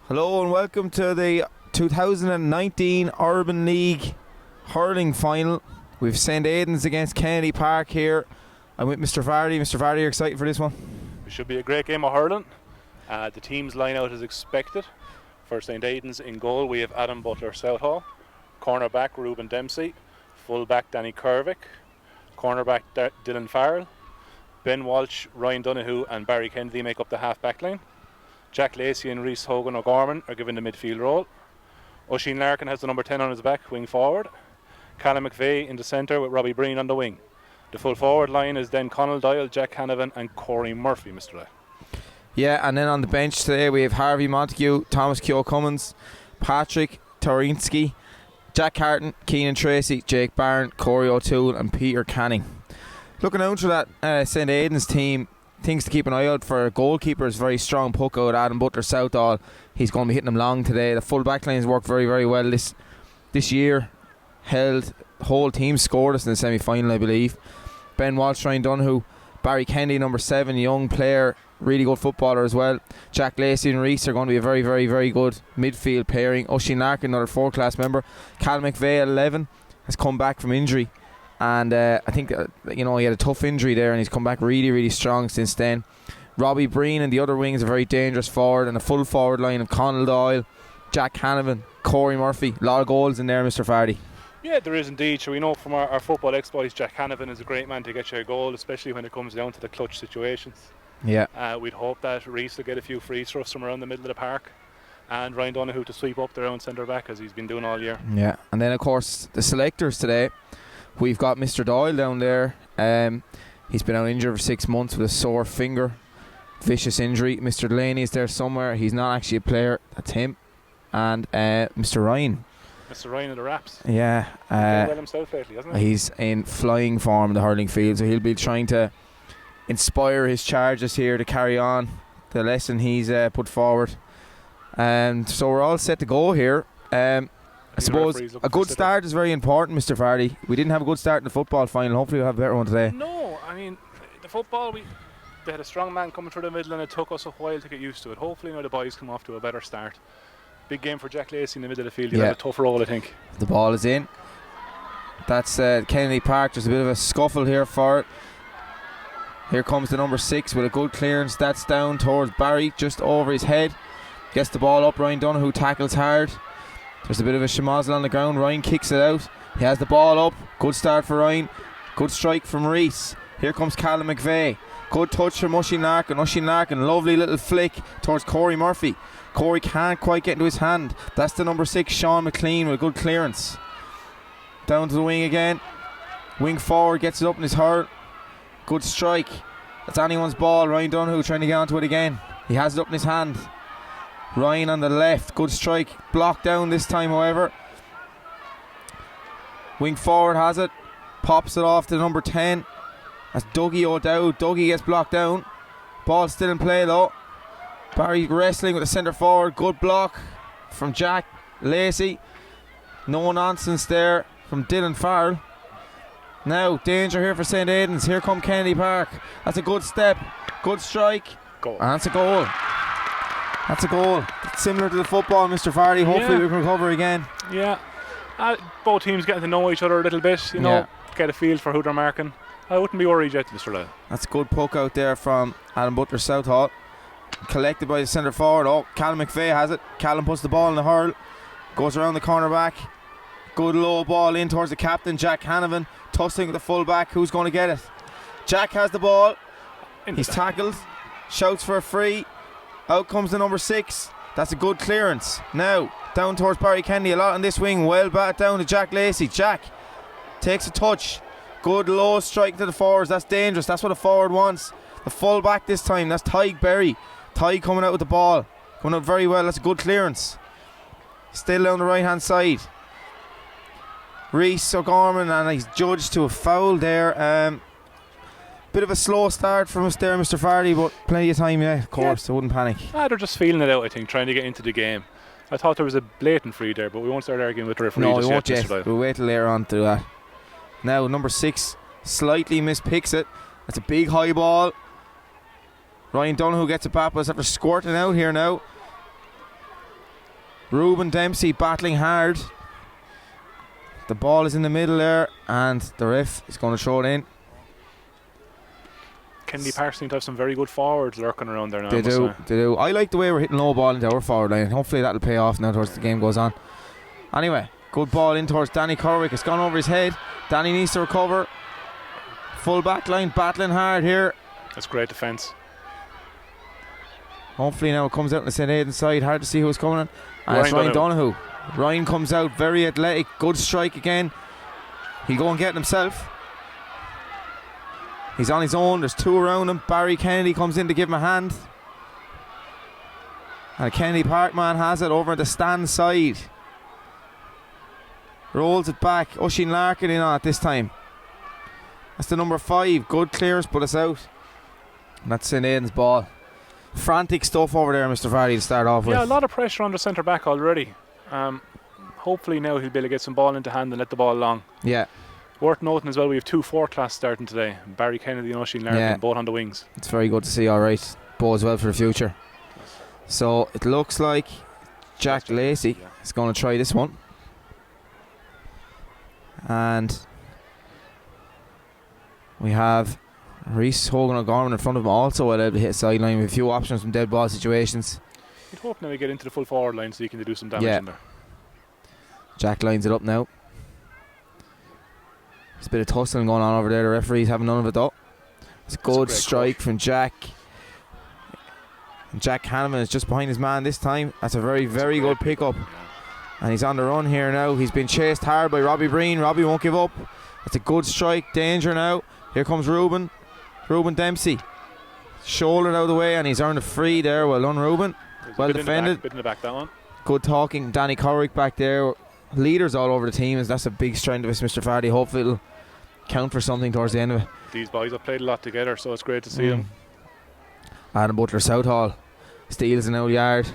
Hello and welcome to the 2019 Urban League Hurling final. We've St Aidans against Kennedy Park here. I'm with Mr. Fardy. Mr. Fardy, are you excited for this one? It should be a great game of hurling. The teams line out as expected. For St Aidans in goal we have Adam Butler Southall, cornerback Ruben Dempsey, fullback Danny Kervick, cornerback Dylan Farrell, Ben Walsh, Ryan Donoghue and Barry Kennedy make up the half back line. Jack Lacey and Rhys Hogan O'Gorman are given the midfield role. Oisin Larkin has the number 10 on his back, wing forward. Callum McVeigh in the centre with Robbie Breen on the wing. The full forward line is then Conal Doyle, Jack Canavan and Corey Murphy, Mr. Ray. Yeah, and then on the bench today we have Harvey Montague, Thomas Keogh Cummins, Patrick Torinsky, Jack Carton, Keenan Tracy, Jake Barron, Corey O'Toole and Peter Canning. Looking out for that St Aidans team, things to keep an eye out for. Goalkeeper is very strong puck out, Adam Butler Southall. He's going to be hitting them long today. The full back line has worked very, very well this year. Whole team scored us in the semi-final, I believe. Ben Walsh, Ryan Donoghue, Barry Kennedy, number 7, young player, really good footballer as well. Jack Lacey and Rhys are going to be a very, very, very good midfield pairing. Oisin Larkin, another 4-class member. Cal McVeigh at 11 has come back from injury. And I think he had a tough injury there and he's come back really, really strong since then. Robbie Breen and the other wing is a very dangerous forward, and a full forward line of Conal Doyle, Jack Canavan, Corey Murphy. A lot of goals in there, Mr. Fardy. Yeah, there is indeed. So we know from our football exploits, Jack Canavan is a great man to get you a goal, especially when it comes down to the clutch situations. Yeah. We'd hope that Rhys will get a few free throws from around the middle of the park, and Ryan Donoghue to sweep up their own centre back as he's been doing all year. Yeah, and then of course the selectors today. We've got Mr. Doyle down there. He's been out injured for 6 months with a sore finger, vicious injury. Mr. Delaney is there somewhere. He's not actually a player. That's him. And Mr. Ryan. Mr. Ryan in the Raps. Yeah. He's done well himself lately, hasn't he? He's in flying form in the hurling field, so he'll be trying to inspire his charges here to carry on the lesson he's put forward. And so we're all set to go here. I suppose a good start is very important, Mr. Fardy. We didn't have a good start in the football final. Hopefully we'll have a better one today. No, I mean, the football, they had a strong man coming through the middle and it took us a while to get used to it. Hopefully now the boys come off to a better start. Big game for Jack Lacey in the middle of the field. He'll have a tough role, I think. The ball is in. That's Kennedy Park. There's a bit of a scuffle here for it. Here comes the number 6 with a good clearance. That's down towards Barry, just over his head. Gets the ball up. Ryan Donoghue tackles hard. There's a bit of a schmozzle on the ground. Ryan kicks it out. He has the ball up. Good start for Ryan. Good strike from Rhys. Here comes Callum McVeigh. Good touch from Oisin Larkin. Oisin Larkin, lovely little flick towards Corey Murphy. Corey can't quite get into his hand. That's the number 6, Sean McLean, with a good clearance. Down to the wing again. Wing forward, gets it up in his hurl. Good strike. That's anyone's ball. Ryan Donoghue trying to get onto it again. He has it up in his hand. Ryan on the left, good strike, blocked down this time however. Wing forward has it, pops it off to number 10. That's Dougie O'Dowd. Dougie gets blocked down. Ball still in play though. Barry wrestling with the centre forward, good block from Jack Lacey. No nonsense there from Dylan Farrell. Now danger here for St Aidans. Here come Kennedy Park. That's a good step, good strike, goal. And that's a goal. That's a goal. It's similar to the football, Mr. Fardy. Hopefully we can recover again. Yeah. Both teams getting to know each other a little bit, get a feel for who they're marking. I wouldn't be worried yet, Mr. Lyle. That's a good poke out there from Adam Butler Southall. Collected by the centre forward. Oh, Callum McVeigh has it. Callum puts the ball in the hurl. Goes around the corner back. Good low ball in towards the captain, Jack Canavan. Tussling with the full back. Who's going to get it? Jack has the ball. He's tackled. Shouts for a free. Out comes the number 6. That's a good clearance. Now, down towards Barry Kennedy. A lot on this wing. Well back down to Jack Lacey. Jack takes a touch. Good low strike to the forwards. That's dangerous. That's what a forward wants. The full back this time. That's Tyg Berry. Tyg coming out with the ball. Coming out very well. That's a good clearance. Still down the right hand side. Rhys O'Gorman, and he's judged to a foul there. Bit of a slow start from us there, Mr. Fardy, but plenty of time, of course. I wouldn't panic. They're just feeling it out, I think, trying to get into the game. I thought there was a blatant free there, but we won't start arguing with the referee. No, we won't yet. We'll wait till later on to do that. Now, number 6 slightly mispicks it. That's a big high ball. Ryan Donoghue gets it back, but it's after squirting out here now. Ruben Dempsey battling hard. The ball is in the middle there, and the ref is going to throw it in. Kennedy Park seem to have some very good forwards lurking around there now. They do. I like the way we're hitting low ball into our forward line. Hopefully that'll pay off now towards the game goes on. Anyway, good ball in towards Danny Corwick. It's gone over his head. Danny needs to recover. Full back line battling hard here. That's great defence. Hopefully now it comes out on the St. Aidans side. Hard to see who's coming in. And it's Ryan Donoghue. Ryan comes out very athletic. Good strike again. He'll go and get it himself. He's on his own. There's two around him. Barry Kennedy comes in to give him a hand. And Kennedy Park man has it over the stand side. Rolls it back. Oisin Larkin in on it this time. That's the number 5. Good clears, but it's out. And that's St. Aidan's ball. Frantic stuff over there, Mr. Fardy, to start off with. Yeah, a lot of pressure on the centre back already. Hopefully now he'll be able to get some ball into hand and let the ball along. Yeah. Worth noting as well, we have 2 4-class starting today. Barry Kennedy and Oisin Larkin, both on the wings. It's very good to see, alright. Bodes well for the future. So it looks like Jack Lacey is going to try this one. And we have Reese Hogan O'Gorman in front of him, also able to hit a sideline with a few options from dead ball situations. You'd hope now we get into the full forward line so you can do some damage in there. Jack lines it up now. There's a bit of tussling going on over there. The referee's having none of it though. It's a good strike from Jack. And Jack Hanneman is just behind his man this time. That's a very, very good pickup. And he's on the run here now. He's been chased hard by Robbie Breen. Robbie won't give up. That's a good strike. Danger now. Here comes Ruben Dempsey. Shouldered out of the way, and he's earned a free there. Well done, Ruben. Well defended. Bit in the back, that one. Good talking. Danny Corrick back there. Leaders all over the team. That's a big strength of us, Mr. Fardy. Hopefully it'll count for something towards the end of it. These boys have played a lot together, so it's great to see them. Adam Butler, Southall. Steals an old yard.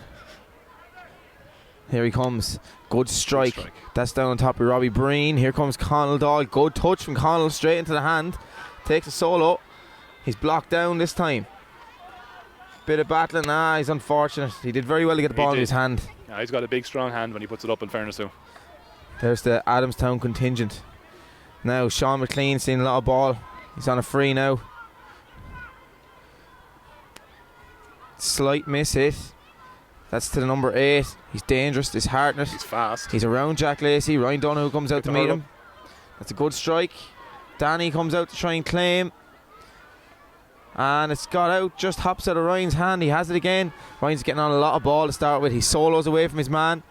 Here he comes. Good strike. That's down on top of Robbie Breen. Here comes Connell Doyle. Good touch from Connell straight into the hand. Takes a solo. He's blocked down this time. Bit of battling. He's unfortunate. He did very well to get the ball in his hand. Yeah, he's got a big strong hand when he puts it up, in fairness to him. There's the Adamstown contingent. Now Sean McLean seeing a lot of ball. He's on a free now. Slight miss hit. That's to the number 8. He's dangerous. He's Hartnett. He's fast. He's around Jack Lacey. Ryan Donoghue comes out to meet him. That's a good strike. Danny comes out to try and claim. And it's got out. Just hops out of Ryan's hand. He has it again. Ryan's getting on a lot of ball to start with. He solos away from his man.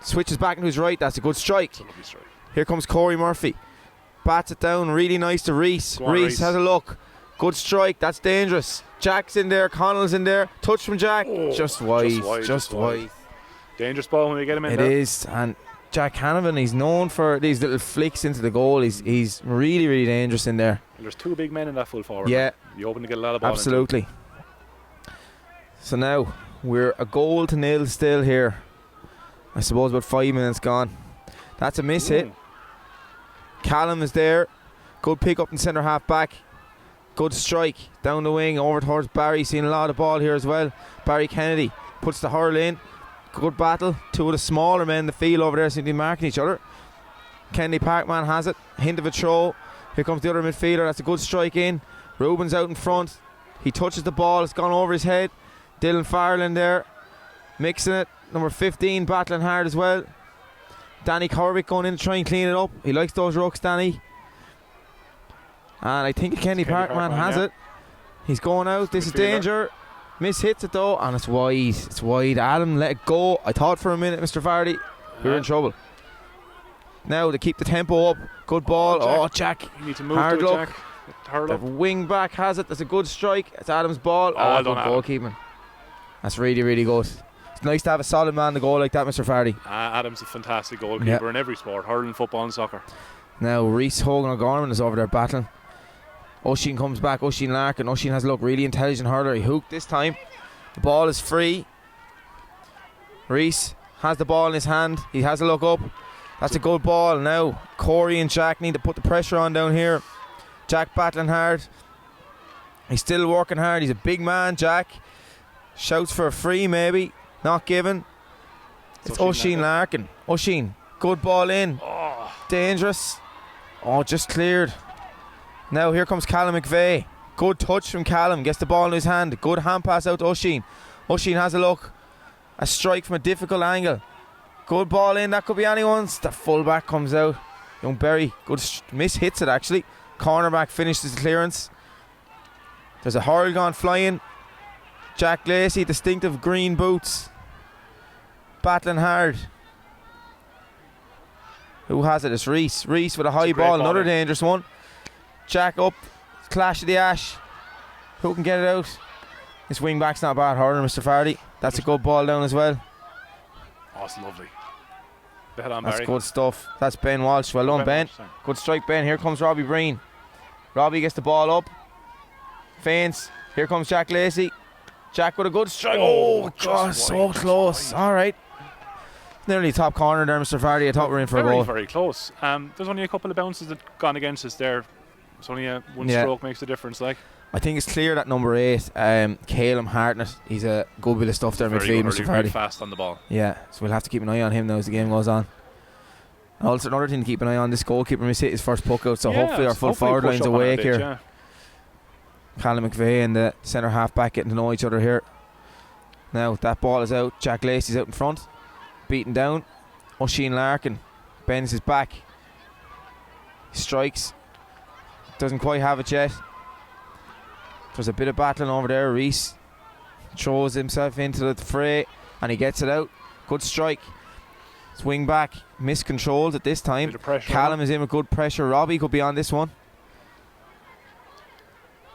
Switches back into his right. That's a good strike. That's a lovely strike. Here comes Corey Murphy. Bats it down. Really nice to Reese. Reese has a look. Good strike. That's dangerous. Jack's in there. Connell's in there. Touch from Jack. Just wide. Just wide. Dangerous ball when we get him in there. It is. And Jack Hannivan, he's known for these little flicks into the goal. He's really, really dangerous in there. And there's 2 big men in that full forward. Yeah. You open to get a lot of ball. Absolutely. So now we're a 1-0 still here. I suppose about 5 minutes gone. That's a miss hit. Callum is there. Good pick up in centre half back. Good strike down the wing over towards Barry. Seeing a lot of ball here as well. Barry Kennedy puts the hurl in. Good battle. 2 of the smaller men in the field over there seem to be marking each other. Kennedy Parkman has it. Hint of a throw. Here comes the other midfielder. That's a good strike in. Ruben's out in front. He touches the ball. It's gone over his head. Dylan Farland there. Mixing it. Number 15 battling hard as well. Danny Corbick going in to try and clean it up. He likes those rucks, Danny. And I think Kenny Parkman has it. He's going out. This is danger. Miss hits it though, and it's wide. It's wide. Adam let it go. I thought for a minute, Mr. Fardy, we were in trouble. Now to keep the tempo up. Good ball. Jack. You need to move hard to luck. Jack. The wing back has it. That's a good strike. It's Adam's ball. Well good done, goalkeeping. That's really, really good. It's nice to have a solid man to goal like that, Mr. Fardy. Adam's a fantastic goalkeeper in every sport, hurling, football and soccer. Now Reese Hogan O'Gorman is over there battling. Oisin comes back. Oisin Larkin. Oisin has a look. Really intelligent hurler. He hooked this time. The ball is free. Reese has the ball in his hand. He has a look up. That's a good ball. Now Corey and Jack need to put the pressure on down here. Jack battling hard. He's still working hard. He's a big man, Jack. Shouts for a free maybe. Not given. It's Oisin Larkin. Oisin, good ball in. Dangerous. Oh, just cleared. Now here comes Callum McVeigh. Good touch from Callum. Gets the ball in his hand. Good hand pass out to Oisin. Oisin has a look. A strike from a difficult angle. Good ball in. That could be anyone's. The fullback comes out. Young Berry. Good miss, hits it actually. Cornerback finishes the clearance. There's a hurl gone flying. Jack Lacey, distinctive green boots. Battling hard. Who has it? It's Reese. Reese with a high ball. Another dangerous one. Jack up. Clash of the Ash. Who can get it out? This wing back's not bad, hurler, Mr. Fardy. That's a good ball down as well. Oh, it's lovely. On, that's Barry. Good stuff. That's Ben Walsh. Well done, Ben. Good strike, Ben. Here comes Robbie Breen. Robbie gets the ball up. Feints. Here comes Jack Lacey. Jack with a good strike. Oh, God, so close. All right. Nearly top corner there, Mr. Fardy. I thought we were in for a goal. Very close. There's only a couple of bounces that gone against us there. It's only one stroke makes a difference. Like, I think it's clear that number 8, Caleb Hartnett, he's a good bit of stuff there midfield, Mr. Fardy. Very fast on the ball. Yeah, so we'll have to keep an eye on him now as the game goes on. Also, another thing to keep an eye on, this goalkeeper must hit his first puck out, so hopefully our full forward line's awake here. Yeah. Callum McVeigh and the centre half back getting to know each other here. Now that ball is out. Jack Lacey's out in front, beaten down. Oisin Larkin bends his back. He strikes. Doesn't quite have it yet. There's a bit of battling over there. Reese throws himself into the fray and he gets it out. Good strike. Swing back, miscontrolled at this time. Callum is in with good pressure. Robbie could be on this one.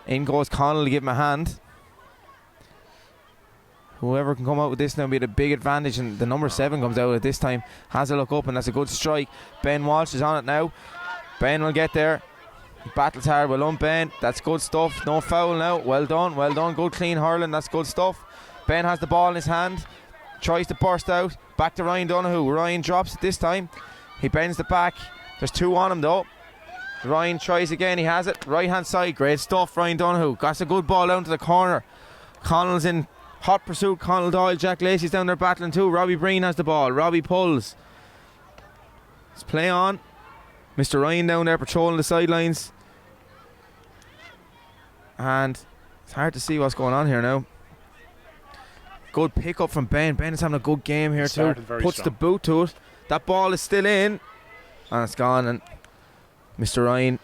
In goes Connell to give him a hand. Whoever can come out with this now will be at a big advantage, and the number 7 comes out at this time. Has a look up and that's a good strike. Ben Walsh is on it now. Ben will get there. Battles hard. Well done, Ben. That's good stuff. No foul now. Well done. Well done. Good clean hurling. That's good stuff. Ben has the ball in his hand. Tries to burst out. Back to Ryan Donoghue. Ryan drops it this time. He bends the back. There's 2 on him though. Ryan tries again. He has it. Right hand side. Great stuff. Ryan Donoghue. Got a good ball down to the corner. Connell's in hot pursuit. Connell, Doyle, Jack Lacey's down there battling too. Robbie Breen has the ball. Robbie pulls. Let's play on. Mr. Ryan down there patrolling the sidelines. And it's hard to see what's going on here now. Good pick up from Ben. Ben is having a good game here too. Puts the boot to it. That ball is still in. And it's gone. And Mr. Ryan.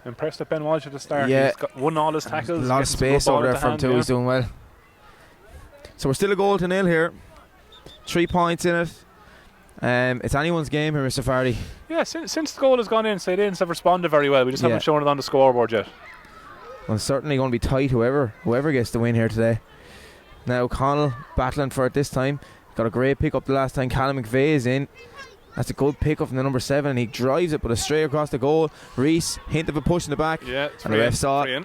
Impressed at Ben Walsh at the start. Yeah. He's won all his tackles. A lot of space over there for him too. Yeah. He's doing well. So we're still a goal to nil here. 3 points in it. It's anyone's game here, Mr. Fardy. Yeah, since the goal has gone in, St. Aidans have responded very well. We just haven't shown it on the scoreboard yet. Well, it's certainly going to be tight, whoever gets the win here today. Now Connell battling for it this time. Got a great pick up the last time. Callum McVeigh is in. That's a good pick up from the number 7, and he drives it, but it's straight across the goal. Reese, hint of a push in the back. Yeah, and the ref saw it.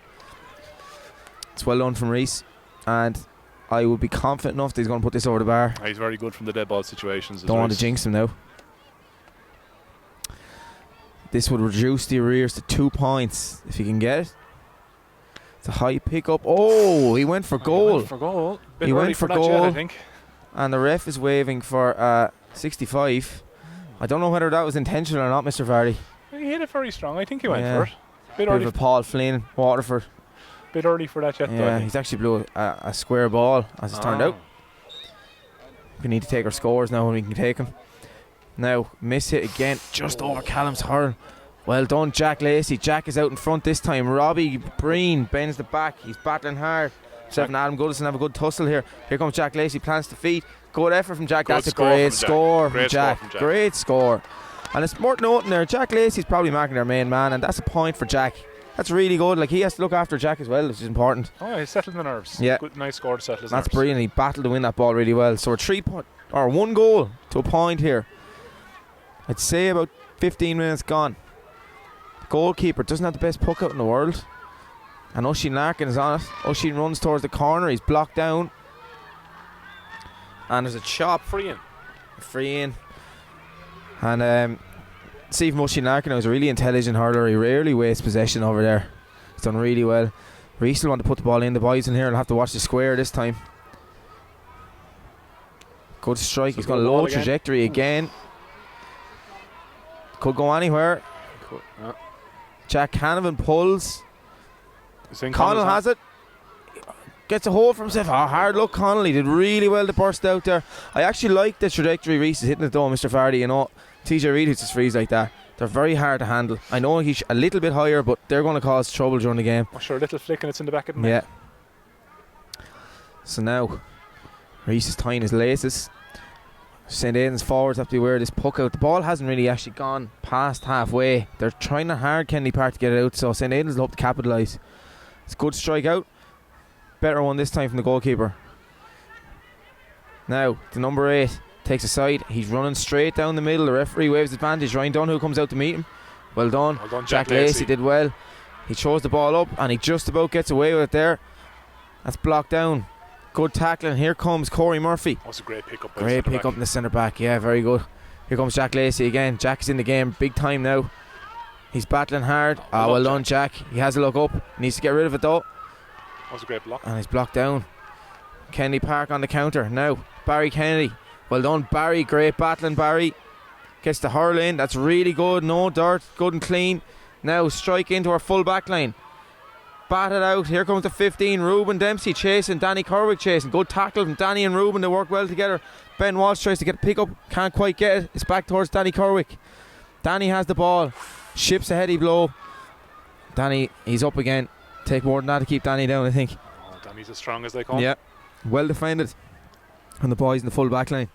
It's well done from Reese, and I would be confident enough that he's going to put this over the bar. He's very good from the dead ball situations. Don't want to jinx him now. This would reduce the arrears to 2 points if he can get it. It's a high pick up. Oh, he went for goal. He went for goal. Yet, I think. And the ref is waving for 65. I don't know whether that was intentional or not, Mr. Fardy. He hit it very strong. I think he went for it. Bit of a Paul Flynn, Waterford. Bit early for that yet, yeah, he's actually blew a square ball as it's turned out. We need to take our scores now when we can take them. Now, miss hit again, just over Callum's hurl. Well done, Jack Lacey. Jack is out in front this time. Robbie Breen bends the back. He's battling hard. Seven Adam Goodison have a good tussle here. Here comes Jack Lacey, plants the feet. Good effort from Jack. That's a great score from Jack. Great score. And it's worth noting there, Jack Lacey's probably marking their main man, and that's a point for Jack. That's really good. Like, he has to look after Jack as well, which is important. Oh, he settled the nerves. Yeah. Good, nice score to settle his nerves. That's brilliant. He battled to win that ball really well. So a 1 goal to a point here. I'd say about 15 minutes gone. The goalkeeper doesn't have the best puck out in the world. And Oisin Larkin is on it. Oisin runs towards the corner. He's blocked down. And there's a chop. Free in. And see from Oisin Larkin, was a really intelligent hurler. He rarely wastes possession over there. He's done really well. Reese will want to put the ball in. The boys in here will have to watch the square this time. Good strike. So He's got a good low ball again. trajectory again. Could go anywhere. Cool. Yeah. Jack Canavan pulls. It's in Connell Connell's has it. Gets a hold for himself. Oh, hard luck, Connell. He did really well to burst out there. I actually like the trajectory Reese is hitting it though, Mr. Fardy. You know, TJ Reid hits his frees like that. They're very hard to handle. I know he's a little bit higher, but they're going to cause trouble during the game. Oh, sure, a little flick and it's in the back of the net. Yeah. So now, Reese is tying his laces. St. Aidan's forwards have to be aware of this puck out. The ball hasn't really actually gone past halfway. They're trying hard, Kennedy Park, to get it out, so St. Aidan's will hope to capitalise. It's a good strike out. Better one this time from the goalkeeper. Now, the number 8 takes a side. He's running straight down the middle. The referee waves advantage. Ryan Donoghue comes out to meet him. Well done. Jack Lacey did well. He throws the ball up and he just about gets away with it there. That's blocked down. Good tackling. Here comes Corey Murphy. That's a great pick-up. Great pick-up in the centre back. Yeah, very good. Here comes Jack Lacey again. Jack's in the game big time now. He's battling hard. Well done, Jack. He has a look up. Needs to get rid of it though. That was a great block. And he's blocked down. Kennedy Park on the counter. Now, Barry Kennedy. Well done, Barry. Great battling, Barry. Gets the hurl in. That's really good. No dirt. Good and clean. Now, strike into our full back line. Batted out. Here comes the 15. Ruben Dempsey chasing. Danny Kerwick chasing. Good tackle from Danny and Ruben. They work well together. Ben Walsh tries to get a pick up. Can't quite get it. It's back towards Danny Kerwick. Danny has the ball. Ships a heady blow. Danny, he's up again. Take more than that to keep Danny down, I think. Oh, Danny's as strong as they come. Yeah. Well defended. And the boys in the full back line.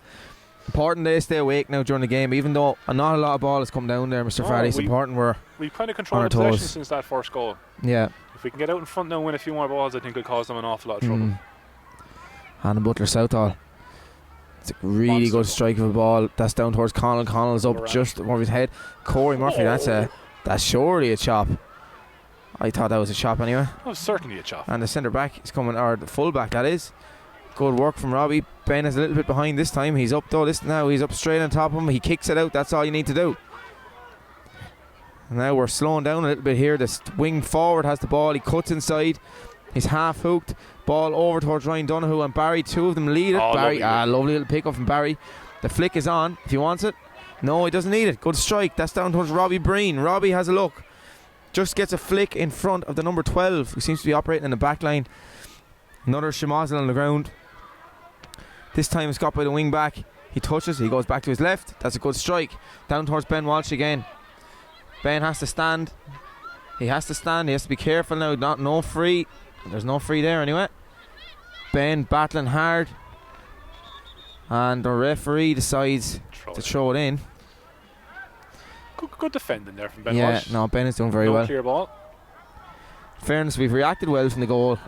Important they stay awake now during the game, even though not a lot of ball has come down there, Mr. Fardy. It's important we've kind of controlled the possession since that first goal. Yeah. If we can get out in front now and win a few more balls, I think it'll cause them an awful lot of trouble. Hannah Butler Southall. It's a really good strike of a ball. That's down towards Connell. Connell's up just over his head. Corey Murphy, that's surely a chop. I thought that was a chop anyway. That was certainly a chop. And the centre back is coming, or the full back that is. Good work from Robbie. Ben is a little bit behind this time. He's up though. He's up straight on top of him. He kicks it out. That's all you need to do. And now we're slowing down a little bit here. The wing forward has the ball. He cuts inside. He's half hooked. Ball over towards Ryan Donoghue and Barry. Two of them lead it. Barry, lovely little pick up from Barry. The flick is on if he wants it. No, he doesn't need it. Good strike. That's down towards Robbie Breen. Robbie has a look. Just gets a flick in front of the number 12, who seems to be operating in the back line. Another Shemazel on the ground. This time it's got by the wing back. He touches, he goes back to his left. That's a good strike. Down towards Ben Walsh again. Ben has to stand. He has to be careful now. No free. There's no free there anyway. Ben battling hard. And the referee decides to throw it in. Good defending there from Ben Walsh. No, Ben is doing very well. Clear ball. In fairness, we've reacted well from the goal.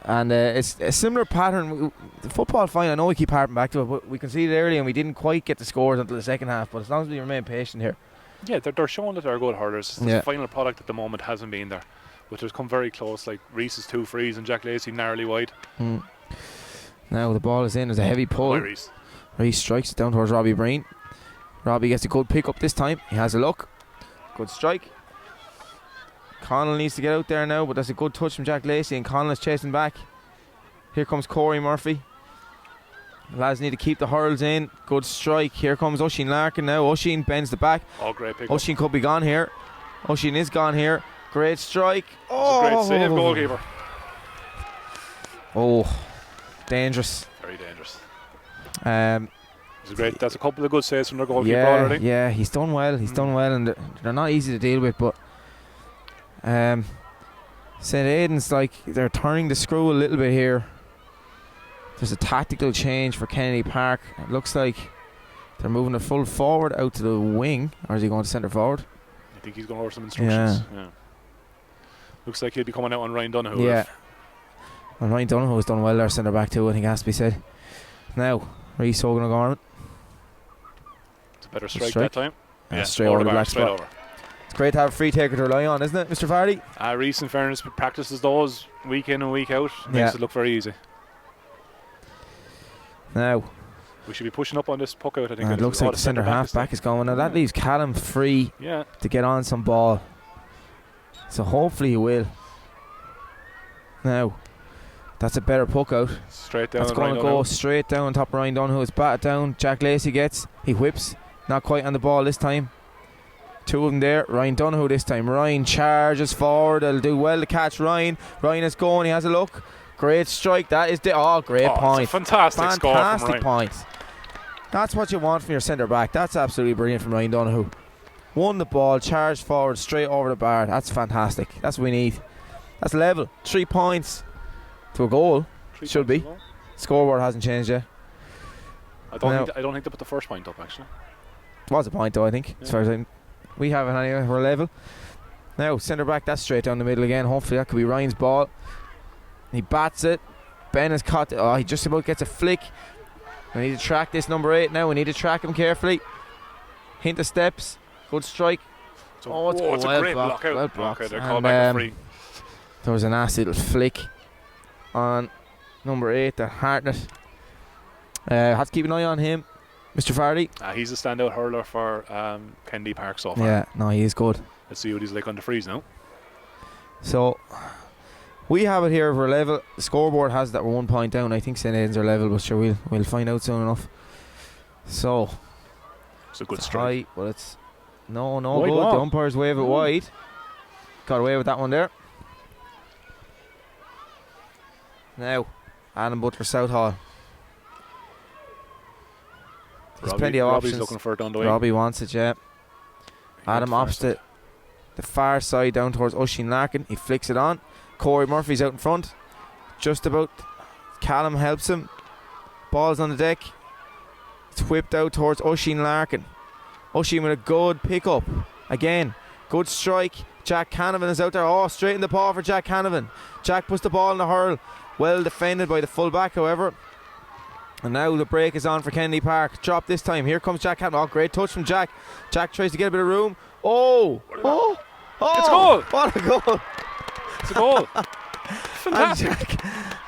And it's a similar pattern. The football fine, I know we keep harping back to it, but we conceded early and we didn't quite get the scores until the second half. But as long as we remain patient here. Yeah, they're showing that they're good hurlers. The final product at the moment hasn't been there, but it's come very close. Like Reese's 2 frees and Jack Lacey narrowly wide. Now the ball is in. There's a heavy pull. Reese strikes it down towards Robbie Breen. Robbie gets a good pick up this time. He has a look. Good strike. Connell needs to get out there now, but that's a good touch from Jack Lacey, and Connell is chasing back. Here comes Corey Murphy. The lads need to keep the hurls in. Good strike. Here comes Oisin Larkin now. Oisin bends the back. Great pick. Oisin could be gone here. Oisin is gone here. Great strike. Great save, goalkeeper. Dangerous. Very dangerous. That's a couple of good saves from their goalkeeper already. Yeah, he's done well. And they're not easy to deal with, but St. Aidan's, they're turning the screw a little bit here. There's a tactical change for Kennedy Park. It looks like they're moving the full forward out to the wing, or is he going to centre forward? I think he's going over some instructions. Yeah. Looks like he'll be coming out on Ryan Donoghue. Yeah. And Ryan Donoghue has done well there, centre back too, I think it has to be said. Now, Reece Hogan O'Gorman. It's a better strike that time. Straight over the black spot. It's great to have a free taker to rely on, isn't it, Mr. Fardy? Reece, in fairness, practices those week in and week out. Makes it look very easy. Now, we should be pushing up on this puck out, I think. It looks like the centre half back is going. Now that leaves Callum free to get on some ball. So hopefully he will. Now, That's a better puck out. Straight down. That's going to go straight down on top of Ryan Donoghue. It's batted down. Jack Lacey he whips. Not quite on the ball this time. Two of them there. Ryan Donoghue this time. Ryan charges forward. He'll do well to catch Ryan. Ryan is going. He has a look. Great strike. That is great point. It's a fantastic score from Ryan. Point. That's what you want from your centre back. That's absolutely brilliant from Ryan Donoghue. Won the ball, charged forward, straight over the bar. That's fantastic. That's what we need. That's level. 3 points to a goal. Should be. Scoreboard hasn't changed yet. I don't think they put the first point up actually. It was a point though, I think. As far as we have it anyway. We're level. Now centre back. That's straight down the middle again. Hopefully that could be Ryan's ball. He bats it. Ben has caught. He just about gets a flick. We need to track this number 8 now. We need to track him carefully. Hint of steps. Good strike. It's a great block out. Well blocked. Okay, they're called back a free. There was a nasty little flick on number 8 that hardened it. Have to keep an eye on him, Mr. Fardy. He's a standout hurler for Kennedy Park so far. Yeah, no, he is good. Let's see what he's like on the freeze now. So we have it here for level. The scoreboard has that we're 1 point down. I think St. Aidans are level, but sure we'll find out soon enough. So it's a good strike. But it's no wide good. ball. The umpires wave it wide. Got away with that one there. Now, Adam Butler Southall. There's plenty of Robbie's options. looking for it down the way. Robbie wants it, yeah. Adam opposite the far side down towards Oisin Larkin. He flicks it on. Corey Murphy's out in front. Just about. Callum helps him. Ball's on the deck. It's whipped out towards Oisin Larkin. Oisin with a good pick up. Again, good strike. Jack Canavan is out there. Straight in the paw for Jack Canavan. Jack puts the ball in the hurl. Well defended by the full back, however. And now the break is on for Kennedy Park. Drop this time. Here comes Jack Canavan. Great touch from Jack. Jack tries to get a bit of room. It's a goal. What a goal. It's a goal. Fantastic.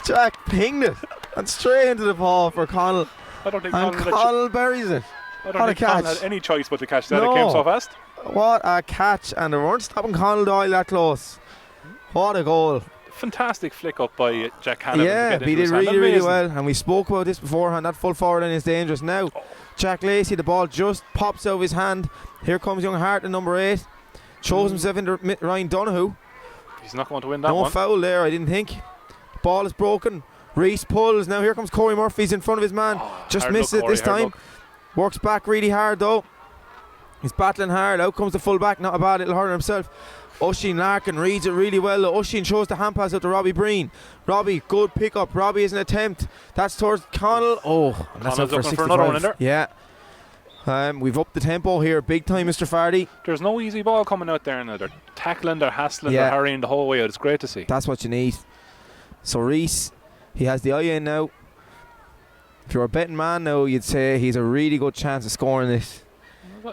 Jack pinged it and straight into the paw for Connell. I don't think Connell buries it. I don't think Connell had any choice but to catch that. It came so fast. What a catch, and they weren't stopping Connell Doyle that close. What a goal. Fantastic flick up by Jack Hannon. Yeah, he did really well, and we spoke about this beforehand. That full forward line is dangerous. Now Jack Lacey, the ball just pops out of his hand. Here comes young Hart in number 8. Shows himself into Ryan Donoghue. He's not going to win that one. No foul there, I didn't think. Ball is broken. Reese pulls. Now here comes Corey Murphy's in front of his man. Just missed it this time. Works back really hard though. He's battling hard. Out comes the full back. Not a bad little hurler himself. Oisin Larkin reads it really well. Oisin shows the hand pass out to Robbie Breen. Robbie, good pick up. Robbie is an attempt. That's towards Connell. And that's out for 65. Another one in there. Yeah. We've upped the tempo here big time, Mr. Fardy. There's no easy ball coming out there now. They're tackling, they're hassling, they're hurrying the whole way out. It's great to see. That's what you need. So Reese, he has the eye in now. If you're a betting man now, you'd say he's a really good chance of scoring this.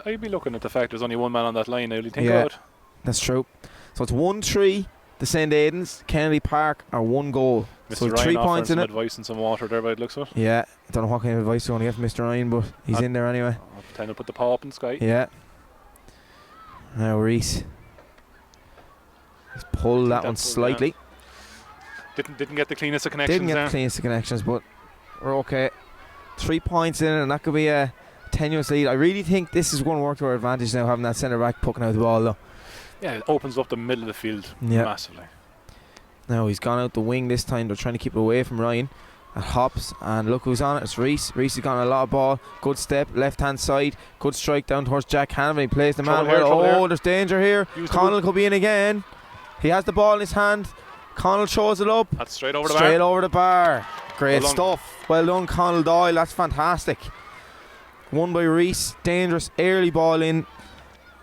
I'd be looking at the fact there's only one man on that line. I'd think about it. That's true. So it's 1-3. The St. Aidans, Kennedy Park are 1 goal. Mr. So Ryan 3 points in some it. advice and some water there by the looks of it. Yeah, I don't know what kind of advice you want to get from Mr. Ryan, but he's in there anyway. I'll pretend to put the paw up in the sky. Yeah. Now Reese. He's pulled that one slightly. Didn't get the cleanest of connections. Didn't get the cleanest of connections, but we're okay. 3 points in it, and that could be a tenuous lead. I really think this is going to work to our advantage now, having that centre back poking out the ball though. Yeah, it opens up the middle of the field massively. Now he's gone out the wing this time. They're trying to keep it away from Ryan. It hops, and look who's on it. It's Reese. Reese has got a lot of ball. Good step, left hand side. Good strike down towards Jack Hanover. He plays the man well. There's danger here. Connell could be in again. He has the ball in his hand. Connell shows it up. That's straight over the bar. Straight over the bar. Great stuff. Well done, Connell Doyle. That's fantastic. Won by Reese. Dangerous early ball in.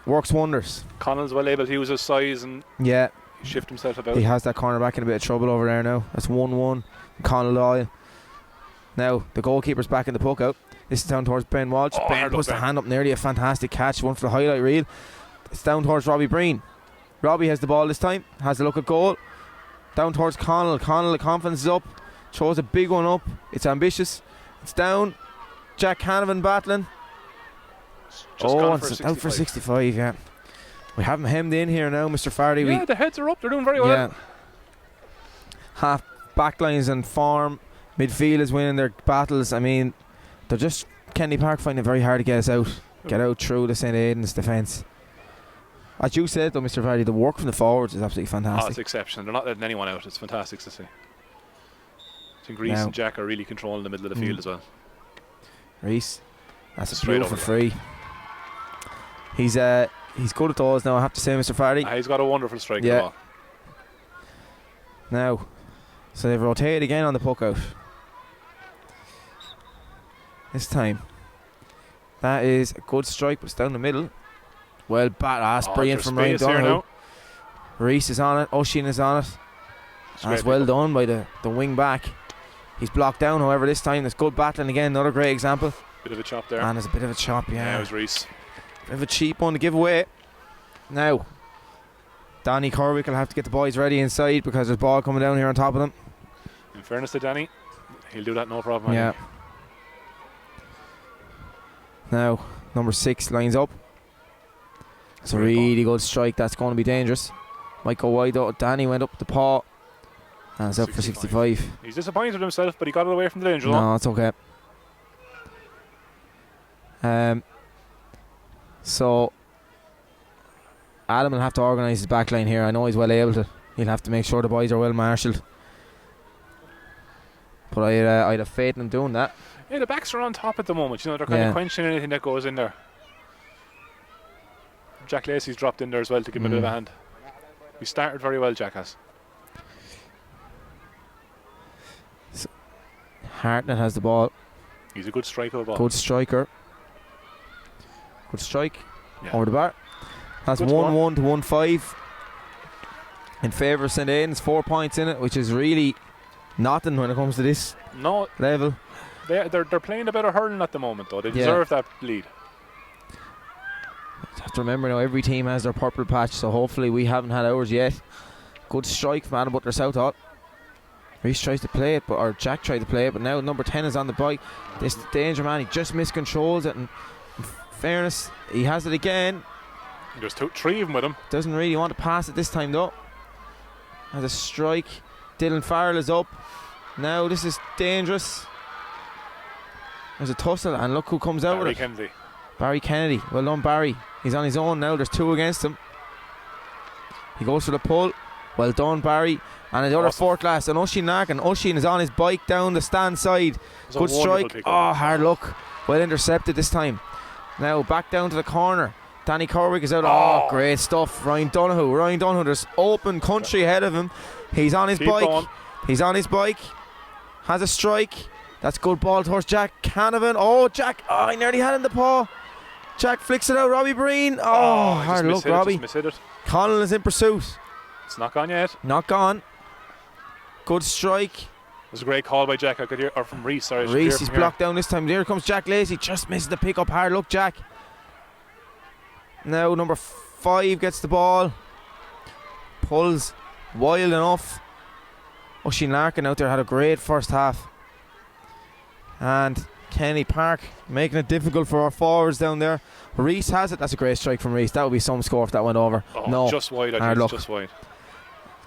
Works wonders. Connell's well able to use his size and shift himself about. He has that cornerback in a bit of trouble over there now. That's 1-1. Connell Doyle. Now the goalkeeper's back in the puck out. This is down towards Ben Walsh. Ben puts the hand up nearly. A fantastic catch. One for the highlight reel. It's down towards Robbie Breen. Robbie has the ball this time. Has a look at goal. Down towards Connell. Connell, the confidence is up. Throws a big one up. It's ambitious. It's down. Jack Canavan battling. It's out for 65, yeah. We have him hemmed in here now, Mr. Fardy. Yeah, the heads are up. They're doing very well. Yeah. backlines in form. Midfield is winning their battles. I mean, they're just Kennedy Park finding it very hard to get out through the St Aidans defence. As you said though, Mr. Fardy, the work from the forwards is absolutely fantastic. Oh, it's exceptional. They're not letting anyone out. It's fantastic to see. I think Reese and Jack are really controlling the middle of the field as well. Reese, that's a straight beautiful free. He's good at those now, I have to say, Mr. Fardy. He's got a wonderful strike of the ball. Now, so they've rotated again on the puck out. This time, that is a good strike, but it's down the middle. Well, that's brilliant from Ryan Doyle. Reese is on it. O'Sheen is on it. That's well done by the wing back. He's blocked down, however, this time. There's good battling again. Another great example. Bit of a chop there. And there's a bit of a chop, Yeah, it was Reese. Bit of a cheap one to give away. Now, Danny Corwick will have to get the boys ready inside because there's ball coming down here on top of them. In fairness to Danny, he'll do that no problem. Yeah. Now, number 6 lines up. It's a really good strike. That's going to be dangerous. Might go wide though. Danny went up the paw. And it's up for 65. He's disappointed with himself, but he got it away from the danger. No, it's okay. So Adam will have to organise his back line here. I know he's well able to. He'll have to make sure the boys are well marshalled. But I'd have faith in him doing that. Yeah, the backs are on top at the moment. You know, they're kind of quenching anything that goes in there. Jack Lacey's dropped in there as well to give him a bit of a hand. He started very well, Jack has. So Hartnett has the ball. He's a good striker of the ball. Good striker. Good strike over the bar. That's 1-1 to 1-5 in favour of St Aidans. 4 points in it, which is really nothing when it comes to this level. They're playing a better hurling at the moment though. They deserve that lead. You have to remember now, every team has their purple patch, so hopefully we haven't had ours yet. Good strike from Adam Butler Southall. Reese tries to play it, or Jack tried to play it, but now number 10 is on the bike. This danger man, he just miscontrols it, and in fairness, he has it again. There's 3 of them with him. Doesn't really want to pass it this time though. Has a strike. Dylan Farrell is up. Now this is dangerous. There's a tussle, and look who comes out with it. Barry Kennedy. Well done, Barry. He's on his own now. There's 2 against him. He goes for the pull. Well done, Barry. And the other 4th class, and Oisin Larkin. Oisin is on his bike down the stand side. Good strike. Oh, hard luck. Well intercepted this time. Now back down to the corner. Danny Corwick is out. Oh, great stuff. Ryan Donoghue. There's open country ahead of him. He's on his bike. He's on his bike. Has a strike. That's good ball towards Jack Canavan. Oh, Jack. Oh, he nearly had in the paw. Jack flicks it out. Robbie Breen. Oh, hard luck, Robbie. Colin is in pursuit. It's not gone yet. Not gone. Good strike. It was a great call by Jack. I could hear, or from Reese. Sorry, Reese is blocked down this time. Here comes Jack Lacey. Just misses the pick up. Hard luck, Jack. Now number 5 gets the ball. Pulls wild enough. Oisin Larkin out there had a great first half. And Kennedy Park making it difficult for our forwards down there. Reese has it. That's a great strike from Reese. That would be some score if that went over. Oh, no, just wide. I think just wide.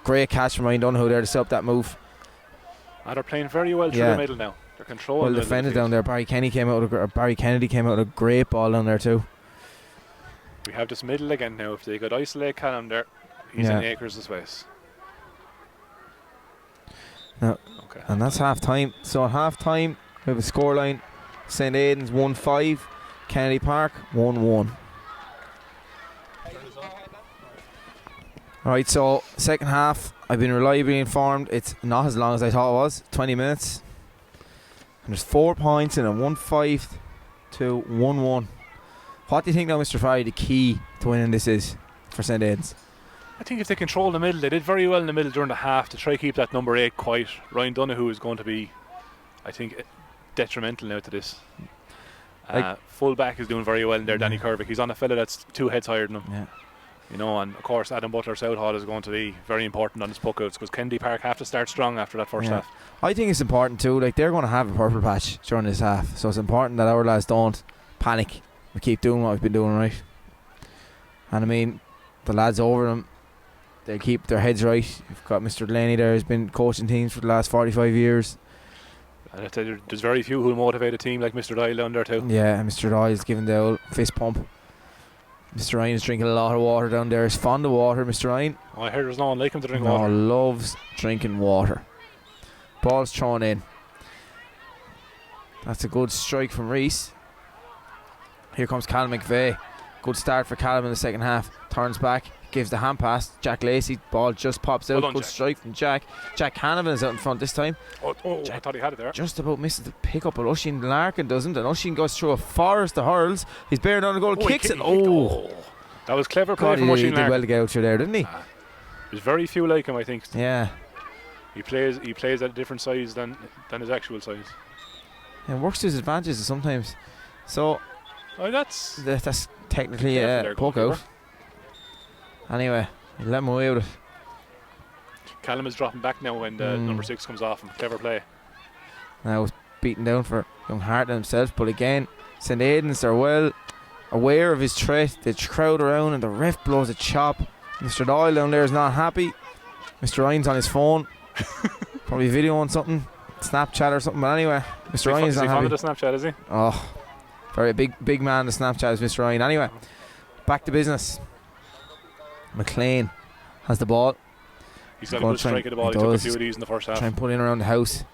Great catch from Ryan Donoghue there to set up that move. They're playing very well through the middle now. They're controlling. Well defended down there. Barry Kennedy came out with a great ball down there too. We have this middle again now. If they could isolate Callum there, he's in Acres' space. No. Okay. And that's half time. So at half time we have a scoreline. St Aidans 1-5, Kennedy Park 1-1. Alright, so second half, I've been reliably informed it's not as long as I thought it was, 20 minutes. And there's 4 points in it, 1-5 to 1-1. What do you think now, Mr. Fardy, the key to winning this is for St Aidans? I think if they control the middle, they did very well in the middle during the half to try to keep that number 8 quiet. Ryan Donoghue is going to be, I think, detrimental now to this. Full back is doing very well in there, Danny Corwick. He's on a fella that's 2 heads higher than him. Yeah. You know, and of course Adam Butler Southall is going to be very important on his puck outs because Kennedy Park have to start strong after that first half. I think it's important too, like they're going to have a purple patch during this half, so it's important that our lads don't panic. We keep doing what we've been doing right. And I mean, the lads over them, They keep their heads right. You've got Mr. Delaney there, who's been coaching teams for the last 45 years. And I tell you, there's very few who'll motivate a team like Mr. Doyle down there too. Yeah, Mr. Doyle's giving the old fist pump. Mr. Ryan's drinking a lot of water down there. He's fond of water, Mr. Ryan. Oh, I heard there's no one like him to drink No, water. loves drinking water. Ball's thrown in. That's a good strike from Reese. Here comes Callum McVeigh. Good start for Callum in the second half. Turns back, gives the hand pass. Jack Lacey, ball just pops out. Well done, good Jack. strike from Jack. Jack Canavan is out in front this time. Oh, Jack I thought he had it there. just about misses the pick up, but Oisin Larkin doesn't. And Oisin goes through a forest of hurls. He's bearing on the goal, kicks it. Oh, that was clever play God, from he Oisin did Larkin. well to get out through there, didn't he? There's very few like him, I think. Yeah. He plays at a different size than his actual size. And works to his advantages sometimes. So Oh, that's that's technically Careful there, poke out. goalkeeper. Anyway, let him away with it. Callum is dropping back now when the number 6 comes off him. Clever play. Now it's beaten down for young Hart himself, but again, St. Aidans are well aware of his threat. They crowd around and the ref blows a chop. Mr. Doyle down there is not happy. Mr. Ryan's on his phone, probably videoing something, Snapchat or something. But anyway, Mr. Ryan's Is he not fond happy. of the Snapchat, is he? Oh, very big man. The Snapchat is Mr. Ryan. Anyway, back to business. McLean has the ball. He's got a Go on, good strike at the ball. he He took a does. few of these in the first half. Try and put it in around the house.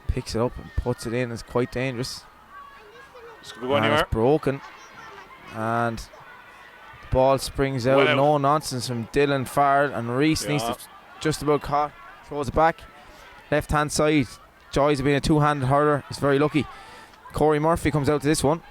Picks it up and puts it in. It's quite dangerous. This could go And anywhere. it's broken. And the ball springs out. Well out. No nonsense from Dylan Fardy. And Reese needs to just about caught. Throws it back. Left hand side. Joys being a two-handed hurler. He's very lucky. Corey Murphy comes out to this one.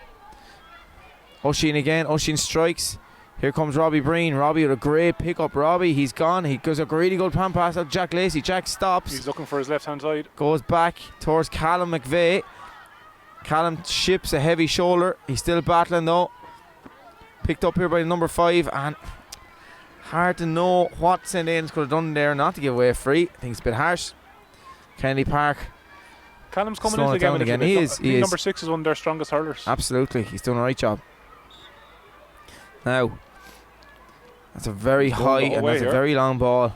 Oisin again. Oisin strikes. Here comes Robbie Breen. Robbie with a great pick up. Robbie, he's gone. He goes a really good pan pass out to Jack Lacey. Jack stops. He's looking for his left hand side. Goes back towards Callum McVeigh. Callum ships a heavy shoulder. He's still battling though. Picked up here by number 5, and hard to know what St. Aidans could have done there not to give away a free. I think it's a bit harsh. Kennedy Park. Callum's coming Slowing into it the game down a little again. bit. He I is, think he is. number 6 is one of their strongest hurlers. Absolutely. He's doing a right job. Now, that's a very He's going high the whole and way that's a here. very long ball.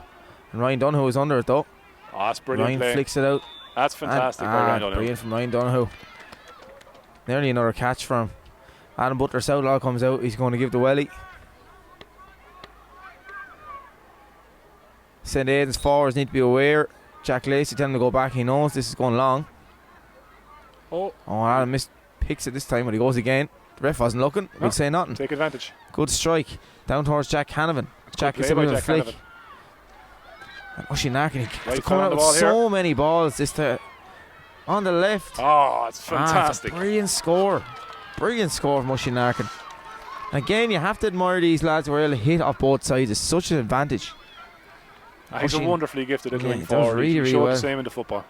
And Ryan Donoghue is under it though. Oh, that's brilliant Ryan play. flicks it out. That's fantastic. by Ryan Doyle. Brilliant from Ryan Donoghue. Nearly another catch from him. Adam Butler Southall comes out. He's going to give the welly. St. Aidan's forwards need to be aware. Jack Lacey telling him to go back. He knows this is going long. Oh, Adam picks it this time, but he goes again. The ref wasn't looking. No. We'll say nothing. take advantage. Good strike. Down towards Jack Canavan. Jack Good is play by able to Jack flick. Canavan. And Oisin Larkin, he's Right coming foot on out the with ball so many balls this time. On the left. Oh, it's It's fantastic. a brilliant score. Brilliant score from Oisin Larkin. Again, you have to admire these lads who are able to hit off both sides. It's such an advantage. He's a Oisin- wonderfully gifted little Yeah, wing he does forward. really, He really showed well. the same in the football.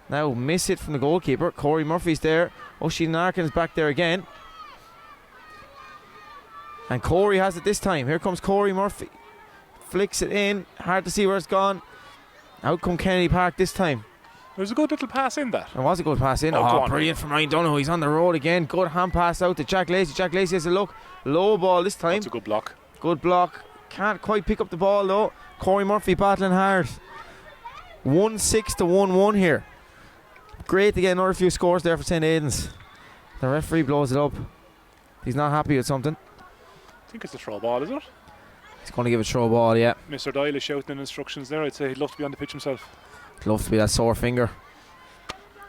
Now, miss it from the goalkeeper. Corey Murphy's there. Oisin Larkin is back there again. And Corey has it this time. Here comes Corey Murphy. Flicks it in. Hard to see where it's gone. Out come Kennedy Park this time. There's a good little pass in that. It was a good pass in. Oh, go Oh, on. brilliant from Ryan Donoghue. He's on the road again. Good hand pass out to Jack Lacey. Jack Lacey has a look. Low ball this time. That's a good block. Good block. Can't quite pick up the ball though. Corey Murphy battling hard. 1-6 to 1-1 here. Great to get another few scores there for St. Aidans. The referee blows it up. He's not happy with something. I think it's a throw ball, is it? He's going to give a throw ball, yeah. Mr. Doyle is shouting instructions there. I'd say he'd love to be on the pitch himself. Love to be that sore finger.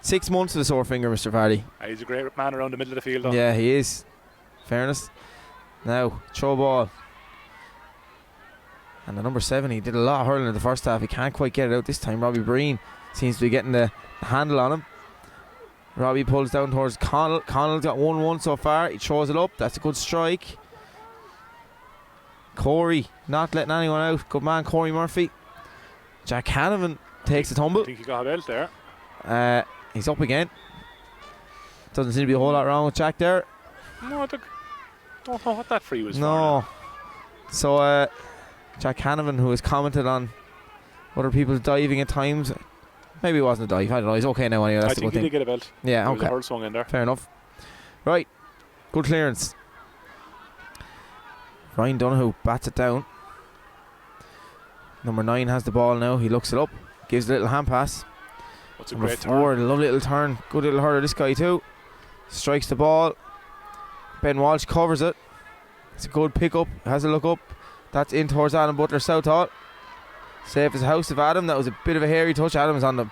6 months of the sore finger, Mr. Fardy. He's a great man around the middle of the field, though. Yeah, he is. Fairness. Now, throw ball. And the number 7, he did a lot of hurling in the first half. He can't quite get it out this time. Robbie Breen seems to be getting the handle on him. Robbie pulls down towards Connell. Connell's got 1-1 so far. He throws it up. That's a good strike. Corey not letting anyone out. Good man, Corey Murphy. Jack Canavan takes the tumble. I think he got a belt there. He's up again. Doesn't seem to be a whole lot wrong with Jack there. No, I don't know what that free was for. No. So, Jack Canavan, who has commented on other people diving at times. Maybe it wasn't a dive. I don't know. He's okay now anyway. I That's the think good he did thing. get a belt. Yeah, There was a okay. hurl swung in there. Fair enough. Right. Good clearance. Ryan Donoghue bats it down. Number 9 has the ball now. He looks it up. Gives a little hand pass. What's a Number great 4, turn. lovely little turn. Good little hurler, this guy too. Strikes the ball. Ben Walsh covers it. It's a good pick up. Has a look up. That's in towards Adam Butler Southall. Safe as a house of Adam. That was a bit of a hairy touch. Adam's on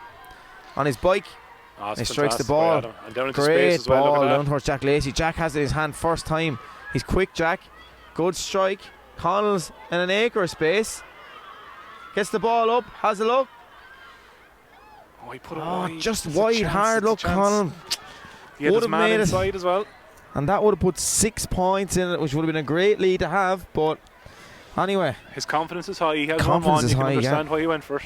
his bike. Oh, He strikes the ball. And down into Great space as well. ball Look at down that. towards Jack Lacey. Jack has it in his hand first time. He's quick, Jack. Good strike. Connell's in an acre of space. Gets the ball up. Has a look. Oh, he put it Oh, wide. just It's a wide. chance, Hard it's a look, chance. Connell. He had Would his have man made it. inside as well. And that would have put 6 points in it, which would have been a great lead to have. But anyway, His confidence is high. He has Confidence 1-1. is You can high, yeah. understand why he went for it.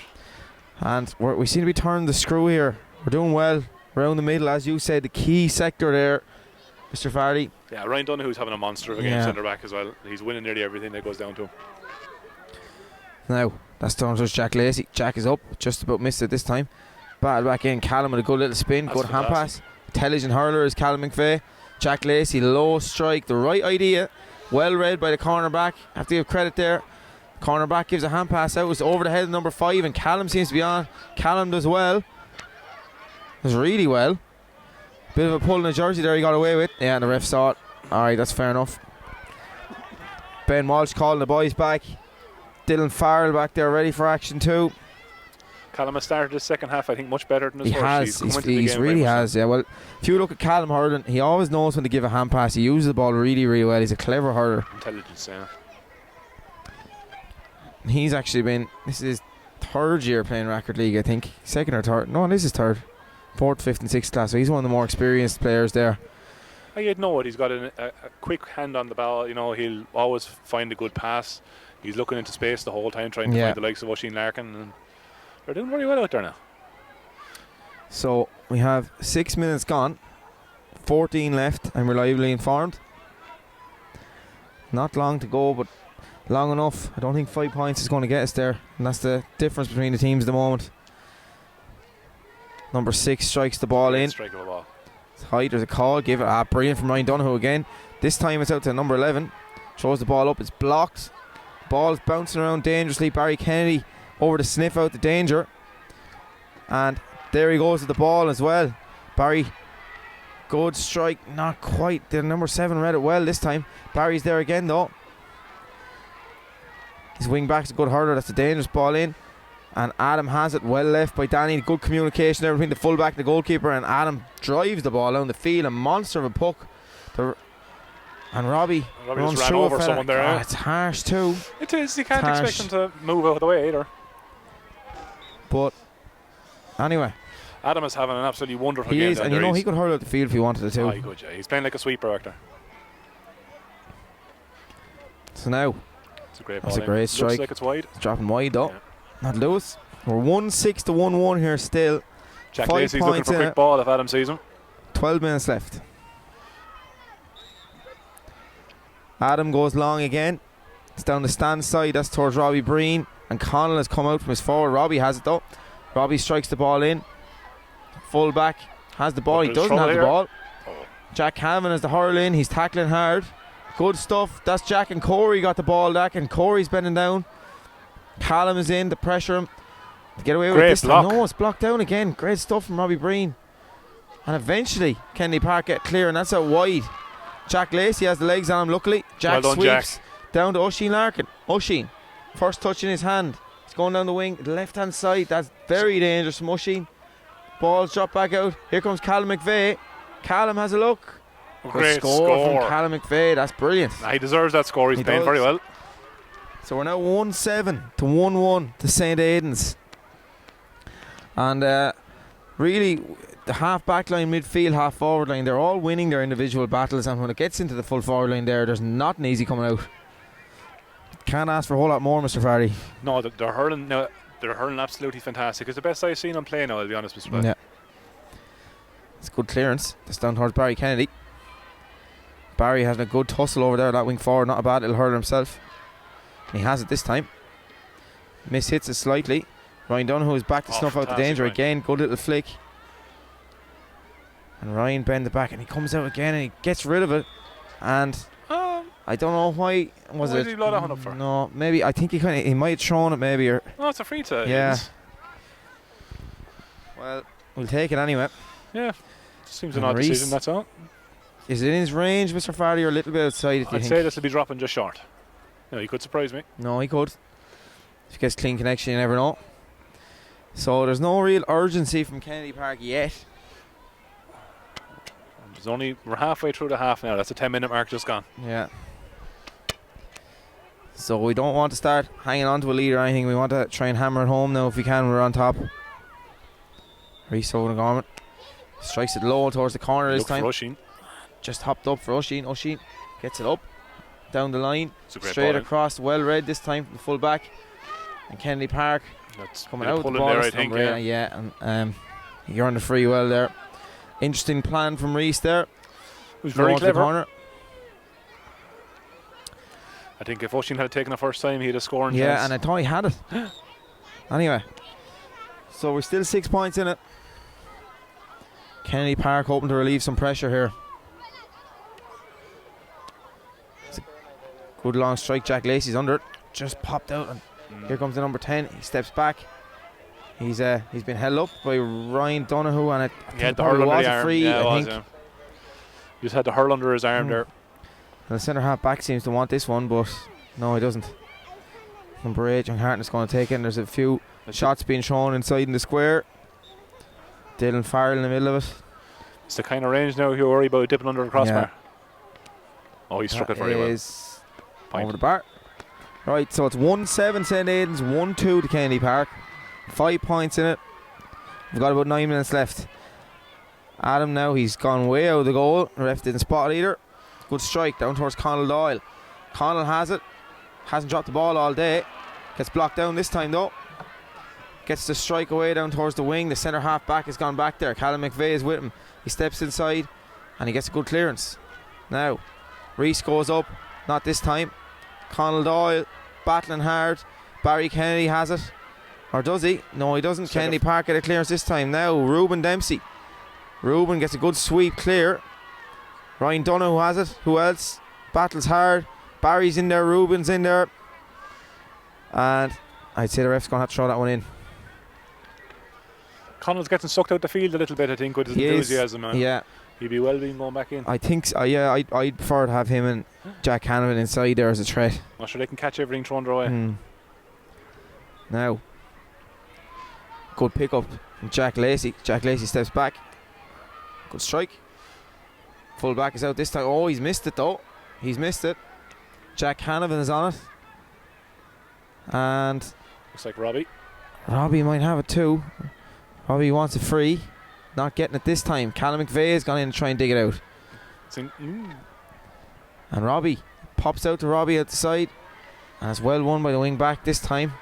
and we seem to be turning the screw here. We're doing well around the middle, as you said, the key sector there, Mr. Fardy. Yeah, Ryan Donoghue's having a monster of a game Yeah. centre back as well. He's winning nearly everything that goes down to him. Now, that's down to Jack Lacey. Jack is up, just about missed it this time. Battle back in. Callum with a good little spin, That's good hand fantastic. pass. Intelligent hurler is Callum McVeigh. Jack Lacey, low strike, the right idea. Well read by the cornerback. Have to give credit there. Cornerback gives a hand pass out. It's over the head of number 5, and Callum seems to be on. Callum does well. Does really well. Bit of a pull in the jersey there he got away with. Yeah, and the ref saw it. Alright, that's fair enough. Ben Walsh calling the boys back. Dylan Farrell back there ready for action too. Callum has started his second half, I think, much better than his He first. has. He's come into the He's game really very much has. Yeah. Well, if you look at Callum hurling, he always knows when to give a hand pass. He uses the ball really, really well. He's a clever hurler. intelligence. Yeah. He's actually been. This is his 3rd year playing Rackard League, I think. 2nd or 3rd. No, this is 3rd. 4th, 5th, and 6th class. So he's one of the more experienced players there. You'd know it. He's got a quick hand on the ball. You know, he'll always find a good pass. He's looking into space the whole time, trying to find the likes of Oisin Larkin, and they're doing very well out there now. So we have 6 minutes gone, 14 left. I'm reliably informed. Not long to go, but long enough. I don't think 5 points is going to get us there, and that's the difference between the teams at the moment. Number 6 strikes the ball in. Strike of a ball. It's high, there's a call. Give it. Brilliant from Ryan Donoghue again. This time it's out to number 11. Throws the ball up. It's blocked. Ball's bouncing around dangerously. Barry Kennedy over to sniff out the danger. And there he goes with the ball as well. Barry, good strike. Not quite. The number 7 read it well this time. Barry's there again though. His wing back's a good hurler. That's a dangerous ball in. And Adam has it, well left by Danny. Good communication there between the fullback and the goalkeeper. And Adam drives the ball down the field. A monster of a puck. And Robbie runs just ran through over a fella. someone there. It's harsh too. It is. You can't Harsh. expect him to move out of the way either. But anyway, Adam is having an absolutely wonderful he game. is, down and you there. know he He's- could hurl out the field if he wanted to Oh, too. he could, yeah. He's playing like a sweeper back there. So now It's a great That's ball a in. great Looks strike. like it's wide. it's dropping wide though. Yeah. Not Lewis. We're 1-6 to 1-1 here still. Jack 5 Lacey's looking points for in quick it. ball if Adam sees him. 12 minutes left. Adam goes long again. It's down the stand side. That's towards Robbie Breen. And Connell has come out from his forward. Robbie has it though. Robbie strikes the ball in. Full back has the ball. But He there's doesn't trouble have the here. ball. Oh. Jack Hammond has the hurl in. He's tackling hard. Good stuff. That's Jack and Corey got the ball back. And Corey's bending down. Callum is in to pressure him. To get away with Great it this time. block. No, it's blocked down again. Great stuff from Robbie Breen. And eventually Kennedy Park get clear, and that's out wide. Jack Lacey has the legs on him, luckily. Jack Well done, sweeps Jack. down to Oisin Larkin. Oisin, first touch in his hand. He's going down the wing, the left hand side. That's very dangerous from Oisin. Ball's dropped back out. Here comes Callum McVeigh. Callum has a look. Good Great score from Callum McVeigh. That's brilliant. He deserves that score. He's He playing does. very well. So we're now 1-7 to 1-1 to St. Aidans. And really, the half back line, midfield, half forward line, they're all winning their individual battles. And when it gets into the full forward line there's nothing easy coming out. Can't ask for a whole lot more, Mr. Fardy. No, they're hurling. No, they're hurling absolutely fantastic. It's the best I've seen them play now, I'll be honest with you. Yeah. It's good clearance. That's down towards Barry Kennedy. Barry has a good tussle over there, that wing forward. Not a bad little hurler himself. And he has it this time. Miss hits it slightly. Ryan Donoghue is back to snuff out the fantastic, danger Ryan. again. Good little flick. And Ryan bend it back and he comes out again and he gets rid of it. And I don't know why. Why did he blow that one up for? No, maybe. I think he might have thrown it maybe. Or No, it's a free to yeah. Aidans. Well, we'll take it anyway. Yeah. Seems an And odd Reece. decision, that's all. Is it in his range, Mr. Fardy, or a little bit outside it, do you I'd think? say this will be dropping just short. No, he could surprise me. No, he could. If he gets clean connection, you never know. So there's no real urgency from Kennedy Park yet. We're halfway through the half now. That's a 10-minute mark just gone. Yeah. So we don't want to start hanging on to a lead or anything. We want to try and hammer it home now if we can. We're on top. Reece over the garment. Strikes it low towards the corner this Look for time. Oisín. Just hopped up for Oisín. Oisín gets it up. Down the line. It's a great Straight ball. across. Well read this time from the full back. And Kennedy Park That's coming bit of out the pulling ball. there, I this think. number eight, Yeah. and you're on the free well there. Interesting plan from Reece there. It was very Going to the clever. corner. I think if Oisín had taken the first time, he'd have scored. Yeah, and I thought he had it. Anyway, so we're still 6 points in it. Kennedy Park hoping to relieve some pressure here. It's a good long strike. Jack Lacey's under it. Just popped out, and here comes the number 10. He steps back. He's been held up by Ryan Donoghue, and he had the probably hurl under was the a arm. free. Yeah, it I was, think. yeah. He just had the hurl under his arm there. And the centre half back seems to want this one, but no, he doesn't. Number 8, John Hartnett's going to take it. And there's a few shots being shown inside in the square. Dylan Farrell in the middle of it. It's the kind of range now you worry about dipping under the crossbar. Oh, he struck it very well. Is Point. over the bar. Right, so it's 1-7 St. Aidans, 1-2 to Kennedy Park. 5 points in it. We've got about 9 minutes left. Adam now, he's gone way out of the goal. The ref didn't spot it either. Good strike down towards Conall Doyle. Conall has it. Hasn't dropped the ball all day. Gets blocked down this time though. Gets the strike away down towards the wing. The centre half back has gone back there. Callum McVeigh is with him. He steps inside and he gets a good clearance. Now, Reece goes up. Not this time. Conall Doyle battling hard. Barry Kennedy has it. Or does he? No, he doesn't. Kennedy Park get a clearance this time. Now, Ruben Dempsey. Ruben gets a good sweep clear. Ryan Donoghue has it. Who else? Battles hard. Barry's in there. Ruben's in there. And I'd say the ref's going to have to throw that one in. Connell's getting sucked out the field a little bit, I think, with his enthusiasm. Yeah. He'd be well being going back in. I think so. Yeah, I'd prefer to have him and Jack Hanavan inside there as a threat. I'm sure they can catch everything thrown their way. Now, good pick up from Jack Lacey. Jack Lacey steps back. Good strike. Full back is out this time. Oh, he's missed it though. He's missed it. Jack Hanavan is on it. And Looks like Robbie. Robbie might have it too. Robbie wants a free. Not getting it this time. Callum McVeigh has gone in to try and dig it out. And Robbie pops out to Robbie at the side. And it's well won by the wing back this time.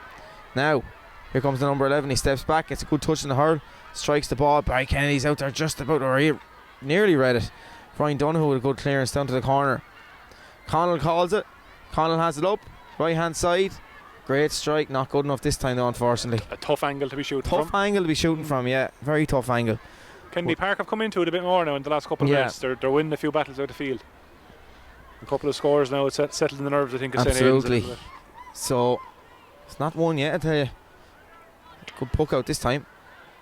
Now, here comes the number 11. He steps back, gets a good touch in the hurl, strikes the ball. Barry Kennedy's out there just about, or he nearly read it. Ryan Donoghue with a good clearance down to the corner. Conall calls it. Conall has it up. Right hand side. Great strike. Not good enough this time though, unfortunately. A tough angle to be shooting from. Tough angle to be shooting from, yeah. Very tough angle. Kennedy Park have come into it a bit more now in the last couple of minutes. They're winning a few battles out the field. A couple of scores now. It's settled in the nerves, I think. Absolutely. So, it's not one yet, I tell you. Good puck out this time.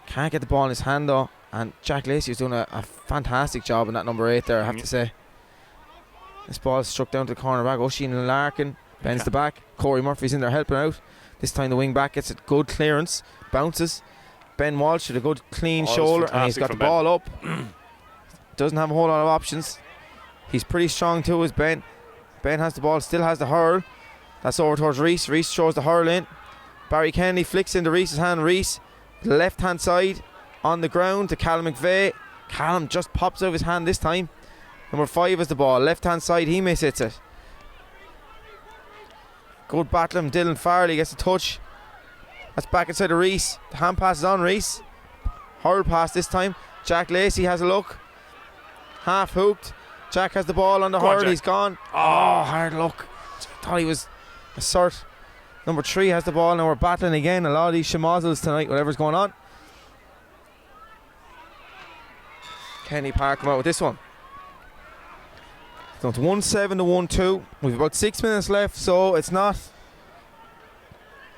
Can't get the ball in his hand though. And Jack Lacey was doing a fantastic job in that number 8 there, I have to say. This ball is struck down to the corner back. Oisín and Larkin bends the back. Corey Murphy's in there helping out. This time the wing back gets a good clearance. Bounces. Ben Walsh with a good clean shoulder. And he's got the ball up. Doesn't have a whole lot of options. He's pretty strong too, is Ben. Ben has the ball, still has the hurl. That's over towards Reece. Reece shows the hurl in. Barry Kennedy flicks into Reece's hand. Reece, the left hand side on the ground to Callum McVeigh. Callum just pops out of his hand this time. Number 5 is the ball. Left hand side, he mishits it. Good battle from Dylan Farley, gets a touch. That's back inside of Reece. The hand pass is on Reece. Hurl pass this time. Jack Lacey has a look. Half hooked. Jack has the ball on the hurl. He's gone. Oh, hard luck. Thought he was a cert. Number 3 has the ball. Now we're battling again. A lot of these schmozzles tonight, whatever's going on. Kennedy Park come out with this one. So it's 1-7 to 1-2. We've about 6 minutes left, so it's not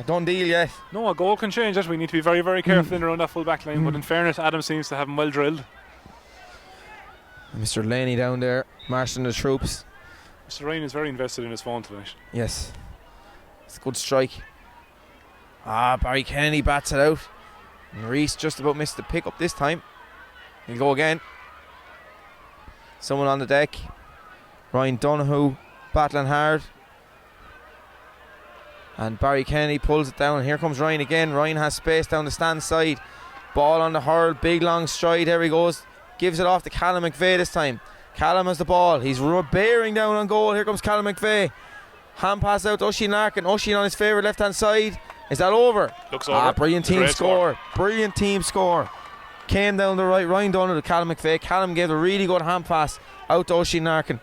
a done deal yet. No, a goal can change it. We need to be very, very careful in around that full back line. But in fairness, Adam seems to have him well drilled. Mr. Laney down there, marshalling the troops. Mr. Ryan is very invested in his phone tonight. Yes. It's a good strike. Barry Kennedy bats it out. And Reese just about missed the pick up this time. He'll go again. Someone on the deck. Ryan Donoghue battling hard. And Barry Kennedy pulls it down. Here comes Ryan again. Ryan has space down the stand side. Ball on the hurl. Big long stride. There he goes. Gives it off to Callum McVeigh this time. Callum has the ball. He's bearing down on goal. Here comes Callum McVeigh. Hand pass out to Oisin Larkin. Oisin on his favourite left hand side. Is that over? Looks over. Brilliant team score. Brilliant team score. Came down the right. Ryan Donoghue to Callum McVeigh. Callum gave a really good hand pass out to Oisin Larkin.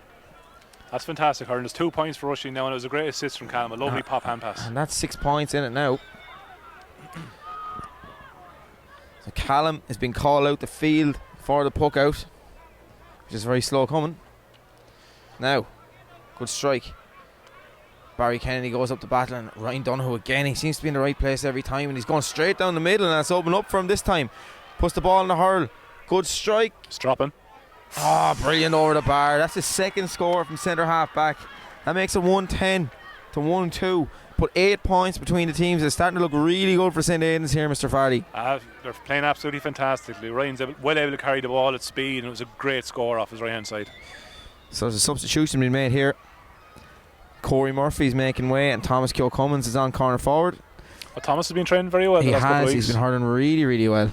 That's fantastic, Hurling. There's 2 points for Oisin now, and it was a great assist from Callum. A lovely pop hand pass. And that's 6 points in it now. So Callum has been called out the field for the puck out, which is very slow coming. Now, good strike. Barry Kennedy goes up to battle, and Ryan Donoghue again. He seems to be in the right place every time, and he's going straight down the middle, and it's opened up for him this time. Puts the ball in the hurl. Good strike. Stropping. Brilliant over the bar. That's his second score from centre half back. That makes it 1-10 to 1-2. Put 8 points between the teams. It's starting to look really good for St. Aidans here, Mr. Fardy. They're playing absolutely fantastically. Ryan's well able to carry the ball at speed, and it was a great score off his right hand side. So there's a substitution being made here. Corey Murphy's making way, and Thomas Keogh Cummins is on corner forward. Well, Thomas has been training very well. He the last couple of has. weeks. He's been hurling really, really well,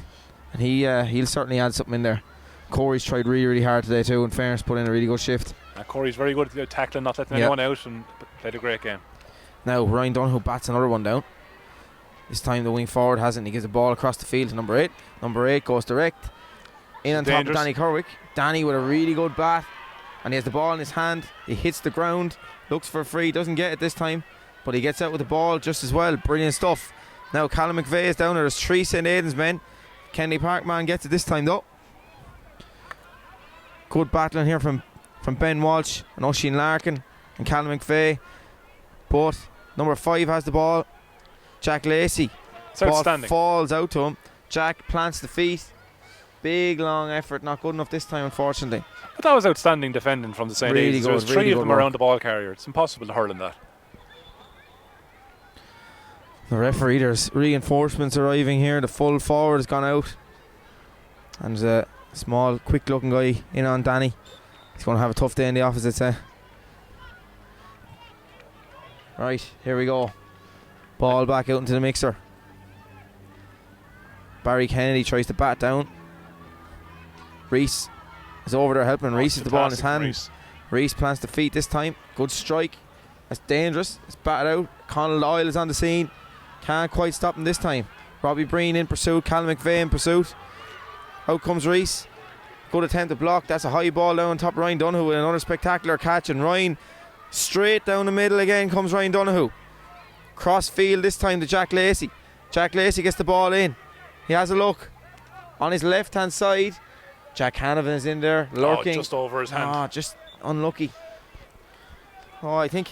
and he'll certainly add something in there. Corey's tried really, really hard today too. In fairness, put in a really good shift. Corey's very good at tackling, not letting anyone out, and played a great game. Now Ryan Donoghue bats another one down. This time the wing forward hasn't. He gives the ball across the field to number 8. Number 8 goes direct in on top of Danny Kerwick. Danny with a really good bat, and he has the ball in his hand. He hits the ground, looks for a free, doesn't get it this time, but he gets out with the ball just as well. Brilliant stuff. Now Callum McVeigh is down there. There's 3 St. Aidans men. Kennedy Park man gets it this time though. Good battling here from Ben Walsh and Oisin Larkin and Callum McVeigh. But number 5 has the ball. Jack Lacey. It's ball outstanding. Falls out to him. Jack plants the feet. Big long effort. Not good enough this time, unfortunately. But that was outstanding defending from the St. Really Aidans. There was good, 3 really of good them work. around the ball carrier. It's impossible to hurl in that. The referee, there's reinforcements arriving here. The full forward has gone out. And there's a small, quick looking guy in on Danny. He's going to have a tough day in the office, I'd say. Right, here we go. Ball back out into the mixer. Barry Kennedy tries to bat down. Reese is over there helping. Reese has the ball in his hand. Reese plants the feet this time. Good strike. That's dangerous. It's batted out. Conal Doyle is on the scene. Can't quite stop him this time. Robbie Breen in pursuit. Callum McVeigh in pursuit. Out comes Reese. Good attempt to block. That's a high ball down on top of Ryan Donoghue with another spectacular catch. And Ryan straight down the middle again comes Ryan Donoghue. Cross field this time to Jack Lacey. Jack Lacey gets the ball in. He has a look. On his left hand side, Jack Hanavan is in there lurking. Just over his hand. Just unlucky. I think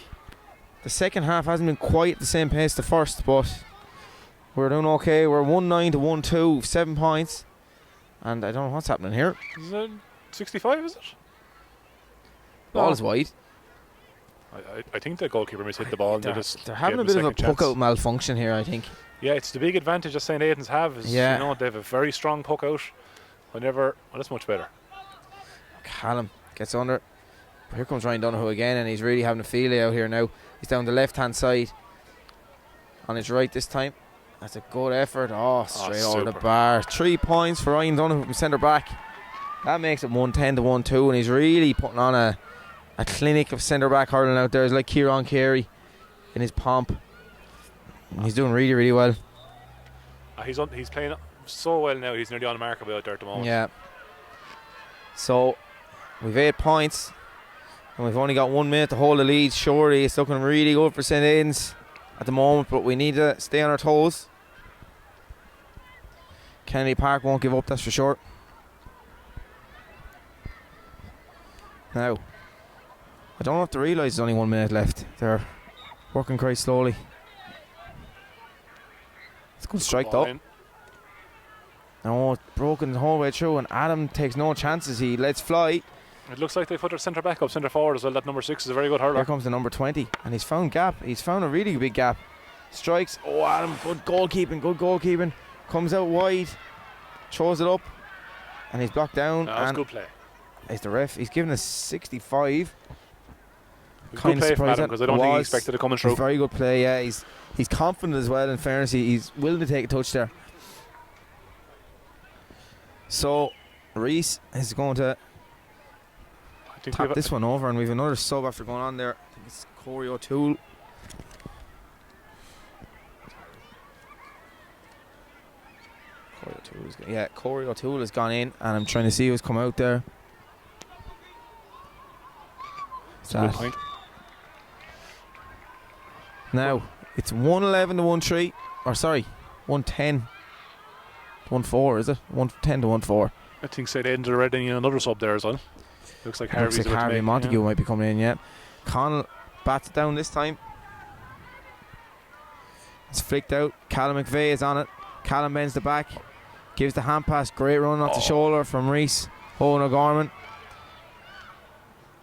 the second half hasn't been quite the same pace as the first, but we're doing okay. We're 1-9 to 1-2, 7 points. And I don't know what's happening here. Is it 65, is it? Ball is wide. I think the goalkeeper must hit the ball. They're having a bit of a puck out malfunction here, I think. Yeah, it's the big advantage that St. Aidans have. Is, they have a very strong puck out. That's much better. Callum gets under. Here comes Ryan Donoghue again, and he's really having a field out here now. He's down the left hand side. On his right this time. That's a good effort. Straight over the bar. 3 points for Ryan Donoghue from centre back. That makes it 1-10 to 1-2, and he's really putting on a clinic of centre back hurling out there. He's like Kieran Carey in his pomp. And he's doing really, really well. He's playing so well now. He's nearly unmarkable out there at the moment. Yeah. So we've 8 points, and we've only got 1 minute to hold the lead. Surely it's looking really good for St. Aidans at the moment, but we need to stay on our toes. Kennedy Park won't give up, that's for sure. Now, I don't know if they realise there's only 1 minute left. They're working quite slowly. It's a good strike though. No, it's broken the whole way through, and Adam takes no chances. He lets fly. It looks like they put their centre back up, centre forward as well. That number 6 is a very good hurler. Here comes the number 20, and he's found gap. He's found a really big gap. Strikes. Oh, Adam, good goalkeeping. Comes out wide, throws it up, and he's blocked down. No, that's good play. He's the ref. He's given us 65. Good play from Adam, because I don't think he expected it coming through. Very good play, yeah. He's confident as well, in fairness. He's willing to take a touch there. So, Reese is going to tap this one over, and we've another sub after going on there. I think it's Corey O'Toole. Corey O'Toole has gone in, and I'm trying to see who's come out there. That's a good point. Now, it's 111 to 1-3, or sorry, 110 to 1-4, is it? 110 to 1-4. I think St. Aidans are ready in another sub there as well. Looks like Harvey Montague might be coming in yet. Connell bats it down this time. It's flicked out. Callum McVeigh is on it. Callum bends the back, gives the hand pass. Great run off the shoulder from Reese. Owen O'Gorman.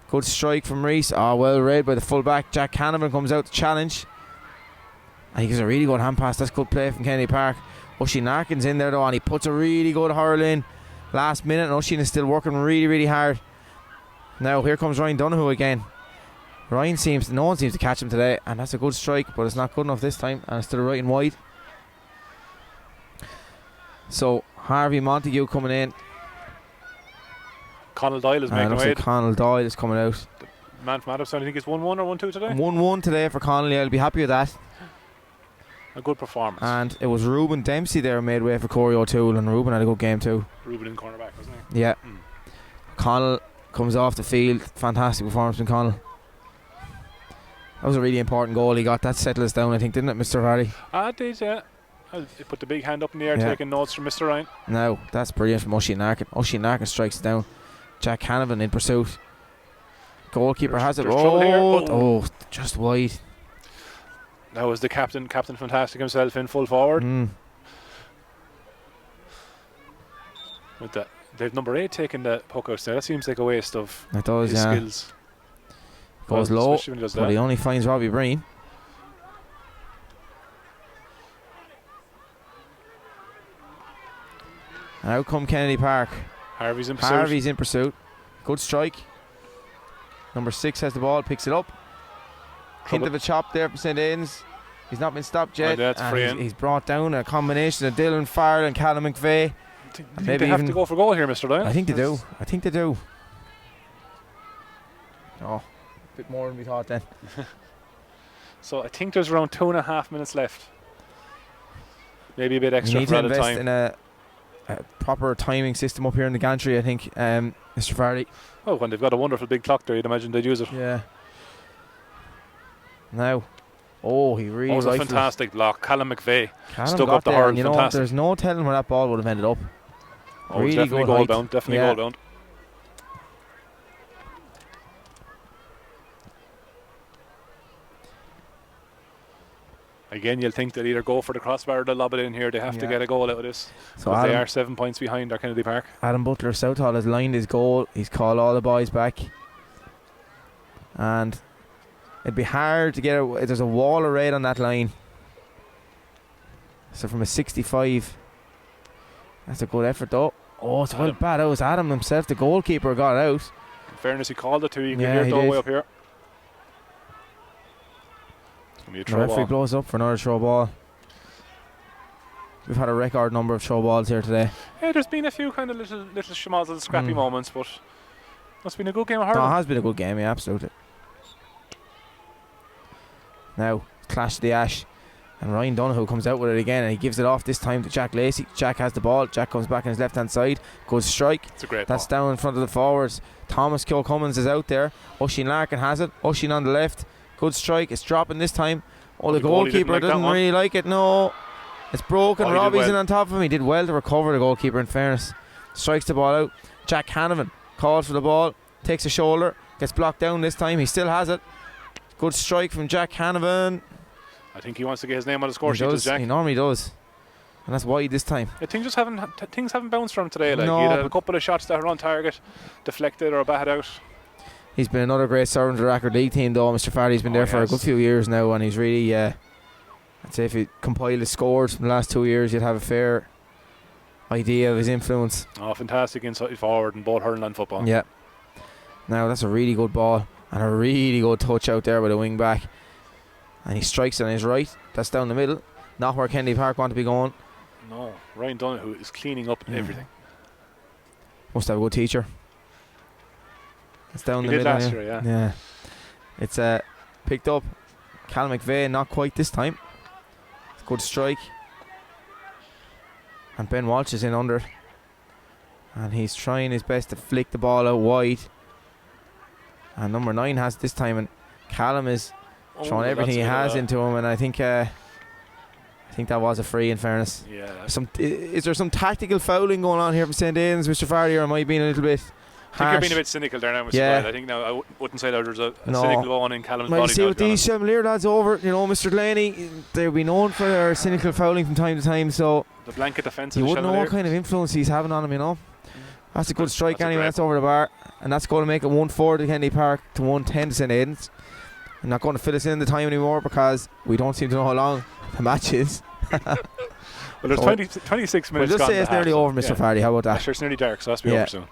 Good strike from Reese. Well read by the fullback. Jack Canavan comes out to challenge, and he gives a really good hand pass. That's good play from Kennedy Park. Oisin Larkin's in there though, and he puts a really good hurl in last minute, and Oisin is still working really hard. Now here comes Ryan Donoghue again. No one seems to catch him today, and that's a good strike, but it's not good enough this time, and it's still right and wide. So Harvey Montague coming in. Connell Doyle is making away. Connell Doyle is coming out. The man from Adamstown, I think it's 1-1 or 1-2 today. 1-1 today for Connolly. I'll be happy with that. A good performance. And it was Ruben Dempsey there made way for Corey O'Toole, and Ruben had a good game too. Ruben in cornerback, wasn't he? Yeah. Connell comes off the field. Fantastic performance from Connell. That was a really important goal he got. That settled us down, I think, didn't it, Mr. Fardy? It did, yeah. He put the big hand up in the air, taking notes from Mr. Ryan. Now, that's brilliant from Oisin Larkin. Oisin Larkin strikes it down. Jack Canavan in pursuit. Goalkeeper has it. Just wide. That was the Captain Fantastic himself in full forward. With that, they've number 8 taking the puck out there. That seems like a waste of his skills. Goes low, but he only finds Robbie Breen. And out come Kennedy Park. Harvey's in pursuit. Good strike. Number 6 has the ball, picks it up. Hint of a chop there for St. Aidans. He's not been stopped yet. He's brought down a combination of Dylan Farrell and Callum McVeigh. Maybe they have to go for goal here, Mr. Doyle. I think they do. Oh, a bit more than we thought then. So I think there's around 2.5 minutes left. Maybe a bit extra for added time. You need to invest in a proper timing system up here in the gantry, I think, Mr. Fardy. Oh, when they've got a wonderful big clock there, you'd imagine they'd use it. Yeah. Now, he really was a fantastic block. Callum McVeigh stuck up the hurl. You know, there's no telling where that ball would have ended up. Really definitely goal bound. Goal bound. Again, you'll think they'll either go for the crossbar or they'll lob it in here. They have to get a goal out of this. So they are 7 points behind our Kennedy Park. Adam Butler Southall has lined his goal. He's called all the boys back. And it'd be hard to get there's a wall of red on that line. So from a 65, that's a good effort though. It's well bad. It was Adam himself, the goalkeeper, got it out. In fairness, he called it too. You can hear it all way up here. The referee blows up for another throw ball. We've had a record number of throw balls here today. Yeah, there's been a few kind of little schmozzle, scrappy moments, but it's been a good game of hurling. It has been a good game, yeah, absolutely. Now, clash to the ash, and Ryan Donoghue comes out with it again, and he gives it off this time to Jack Lacey. Jack has the ball. Jack comes back on his left hand side, goes strike. It's a great That's ball. Down in front of the forwards. Thomas Kilcummins is out there. Oisin Larkin has it. Oisin on the left. Good strike. It's dropping this time. The goalkeeper doesn't really like it. No, it's broken. Robbie's in on top of him. He did well to recover, the goalkeeper, in fairness. Strikes the ball out. Jack Canavan calls for the ball. takes a shoulder, gets blocked down this time. He still has it. Good strike from Jack Canavan. I think he wants to get his name on the score He sheet, does. does Jack? He normally does. And that's wide this time. Yeah, things haven't bounced from him today. Like, No, he had a but couple of shots that were on target, deflected or batted out. he's been another great servant of the Rackard League team, though. Mr. Fardy's been there for a good few years now, and he's really, I'd say if you compile his scores from the last 2 years, you'd have a fair idea of his influence. Oh, fantastic inside forward in both hurling and football. Yeah. Now that's a really good ball and a really good touch out there by the wing back. And he strikes it on his right. That's down the middle. Not where Kennedy Park want to be going. No, Ryan Donoghue is cleaning up everything. Must have a good teacher. It's down He the did middle. last year, yeah. Yeah. It's picked up. Cal McVeigh, not quite this time. It's a good strike. And Ben Walsh is in under it. And he's trying his best to flick the ball out wide. And number 9 has this time, and Callum is throwing everything he has into him, and I think that was a free, in fairness. Yeah. Is there some tactical fouling going on here from St. Aidans, Mr. Fardy, or am I being a little bit I think harsh? you're being a bit cynical there now, Mr. Yeah. Boyd. I think now I wouldn't say that there's a No. cynical one in Callum's Well, you body. see now, with to be these honest. Chevalier lads over, Mr. Delaney, they'll be known for their cynical fouling from time to time, so The blanket defence you of wouldn't know Chevalier. what kind of influence he's having on him, That's a good strike That's a anyway, great that's over the bar, and that's going to make it 1-4 to Kennedy Park to 1-10 to St. Aidans. I'm not going to fill us in the time anymore because we don't seem to know how long the match is. Well, there's 26 We'll minutes just gone say to it's half, nearly so, over, Mr. yeah. Fardy. How about Yeah, that? sure, it's nearly dark, so that's be Yeah. over soon.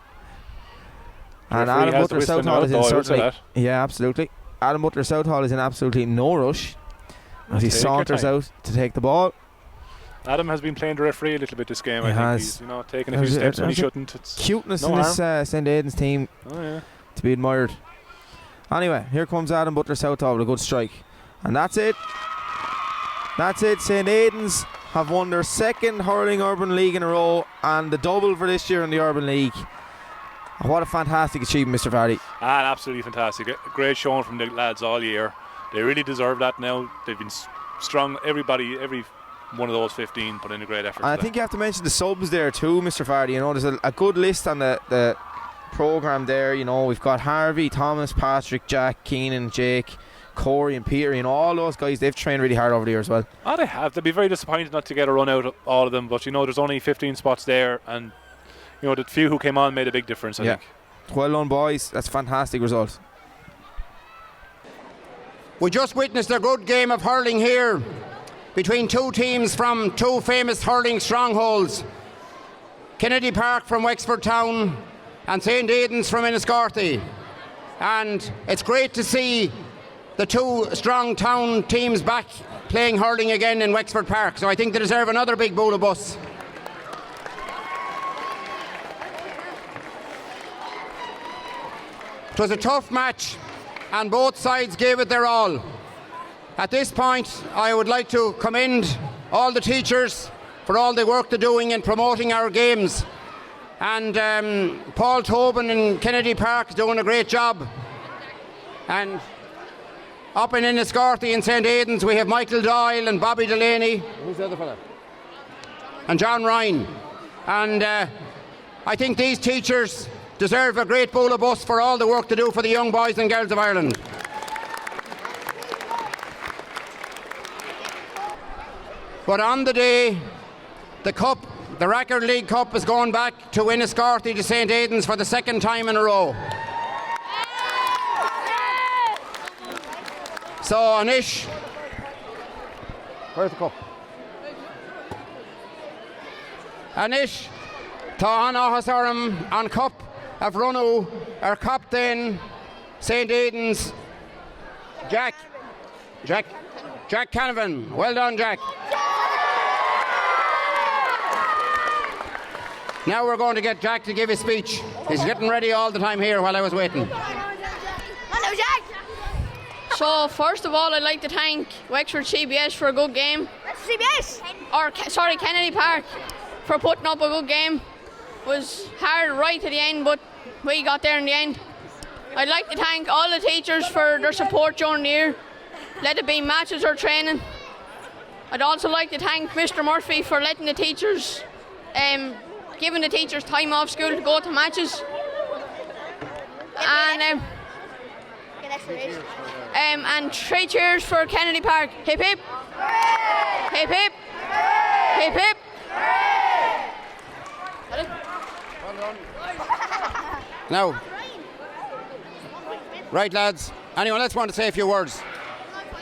And Referee Adam has the Butler whistle Southall now, is in Doyle, certainly. so that. Yeah, absolutely. Adam Butler Southall is in absolutely no rush as he Take your saunters time. out to take the ball. Adam has been playing the referee a little bit this game. He I think has. he's taking a few steps when he shouldn't. It's Cuteness no in this St. Aidans team oh yeah. to be admired. Anyway, here comes Adam Butler Southall with a good strike. And that's it. That's it. St. Aidans have won their second Hurling Urban League in a row and the double for this year in the Urban League. And what a fantastic achievement, Mr. Fardy. Absolutely fantastic. A great showing from the lads all year. They really deserve that now. They've been strong. Every one of those 15 put in a great effort. And I think you have to mention the subs there too, Mr. Fardy. There's a good list on the programme there. We've got Harvey, Thomas, Patrick, Jack, Keenan, Jake, Corey and Peter, all those guys, they've trained really hard over the year as well. Oh, they have. They'll be very disappointed not to get a run out of all of them, but there's only 15 spots there, and the few who came on made a big difference, I think. Well done, boys. That's a fantastic result. We just witnessed a good game of hurling here between two teams from two famous hurling strongholds, Kennedy Park from Wexford Town and St. Aidans from Enniscorthy. And it's great to see the two strong town teams back playing hurling again in Wexford Park. So I think they deserve another big bowl of bus. It was a tough match and both sides gave it their all. At this point, I would like to commend all the teachers for all the work they're doing in promoting our games. And Paul Tobin in Kennedy Park is doing a great job. And up in Enniscorthy in St. Aidans, we have Michael Doyle and Bobby Delaney. Who's the other fella? And John Ryan. And I think these teachers deserve a great bowl of bus for all the work they do for the young boys and girls of Ireland. But on the day, the Cup, the Rackard League Cup, is going back to Enniscorthy to St. Aidans for the second time in a row. So, Anish, where's the cup? Anish, tá an áthas orm an cup of runú our captain, St. Aidans, Jack Canavan. Well done, Jack. Now we're going to get Jack to give his speech. He's getting ready all the time here while I was waiting. Hello, Jack. So, first of all, I'd like to thank Wexford CBS for a good game. CBS? Kennedy Park for putting up a good game. It was hard right to the end, but we got there in the end. I'd like to thank all the teachers for their support during the year, let it be matches or training. I'd also like to thank Mr. Murphy for letting the teachers, giving the teachers time off school to go to matches. And and 3 cheers for Kennedy Park. Hip hip. Hip hip. Hip hip. Now, right, lads. Anyone else want to say a few words?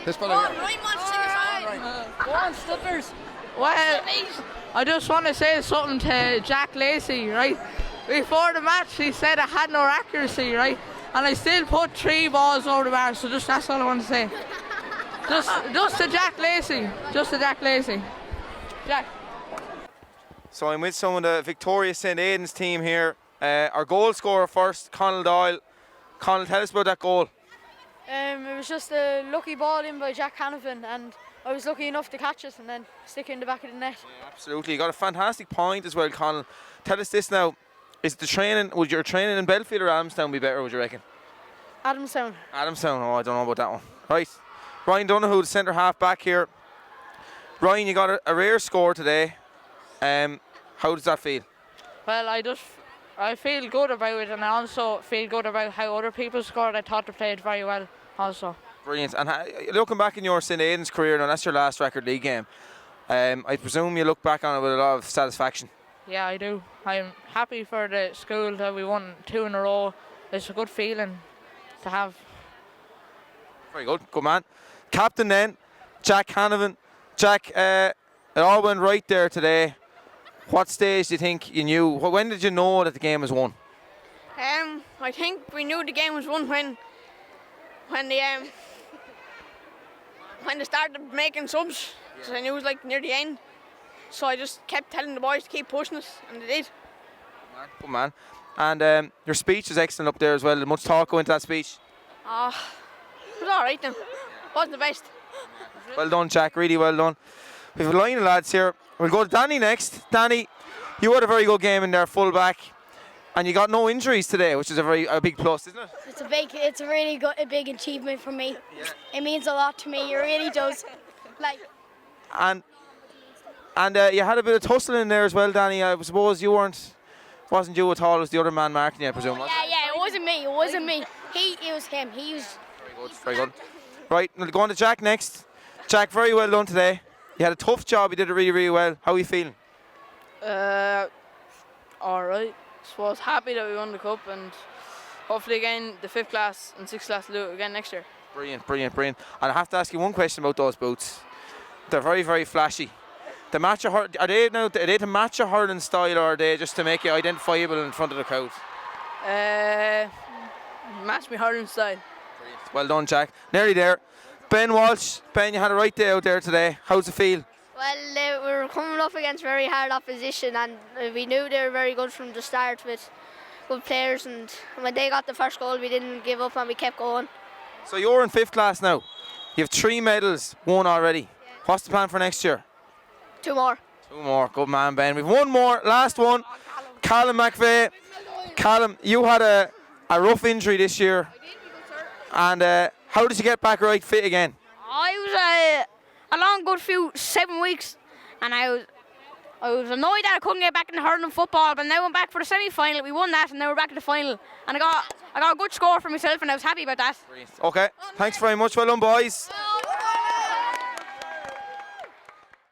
This fella here. Go on, Stutters. Well, I just want to say something to Jack Lacey, right? Before the match, he said I had no accuracy, right? And I still put 3 balls over the bar, so that's all I want to say. Just to Jack Lacey. Just to Jack Lacey. Jack. So I'm with some of the Victoria St. Aidans team here. Our goal scorer first, Conal Doyle. Conal, tell us about that goal. It was just a lucky ball in by Jack Hannafin, and I was lucky enough to catch it and then stick it in the back of the net. Yeah, absolutely. You got a fantastic point as well, Conal. Tell us this now. Is the training, would your training in Belfield or Adamstown be better, would you reckon? Adamstown. Adamstown, oh, I don't know about that one. Right, Ryan Donoghue, the centre half back here. Ryan, you got a rare score today. How does that feel? Well, I feel good about it, and I also feel good about how other people scored. I thought they played very well also. Brilliant. And looking back in your St. Aidans career, now that's your last Rackard League game. I presume you look back on it with a lot of satisfaction. Yeah, I do. I'm happy for the school that we won 2 in a row. It's a good feeling to have. Very good. Good man. Captain then, Jack Hannafin. Jack, it all went right there today. What stage do you think you knew? When did you know that the game was won? I think we knew the game was won when they started making subs. Yeah. So I knew it was like near the end. So I just kept telling the boys to keep pushing us, and they did. Good man. And your speech is excellent up there as well. Did much talk go into that speech? It was all right then. Wasn't the best. Well done, Jack. Really well done. We have a line of lads here. We'll go to Danny next. Danny, you had a very good game in there, full back, and you got no injuries today, which is a big plus, isn't it? It's a really good, a big achievement for me. Yeah. It means a lot to me. It really does. And you had a bit of tussling in there as well, Danny. I suppose wasn't you at all? It was the other man marking you, I presume. Yeah, it wasn't me. It wasn't me. It was him. He was. Very good. Right, we'll go on to Jack next. Jack, very well done today. You had a tough job. You did it really, really well. How are you feeling? All right. I was happy that we won the cup, and hopefully again the 5th class and 6th class will do it again next year. Brilliant. And I have to ask you one question about those boots. They're very, very flashy. Are they to match a hurling style, or are they just to make you identifiable in front of the crowd? Match me hurling style. Brilliant. Well done, Jack. Nearly there. Ben Walsh. Ben, you had a right day out there today. How's it feel? Well, we were coming up against very hard opposition, and we knew they were very good from the start with good players. And when they got the first goal, we didn't give up and we kept going. So you're in 5th class now. You have 3 medals, won already. Yeah. What's the plan for next year? 2 more. 2 more. Good man, Ben. We've 1 more. Last one. Callum McVeigh. Callum, you had a rough injury this year. And how did you get back right fit again? I was a long good 7 weeks, and I was annoyed that I couldn't get back in hurling football, but now I'm back for the semi-final. We won that, and now we're back in the final. And I got a good score for myself, and I was happy about that. Okay, thanks very much. Well done, boys.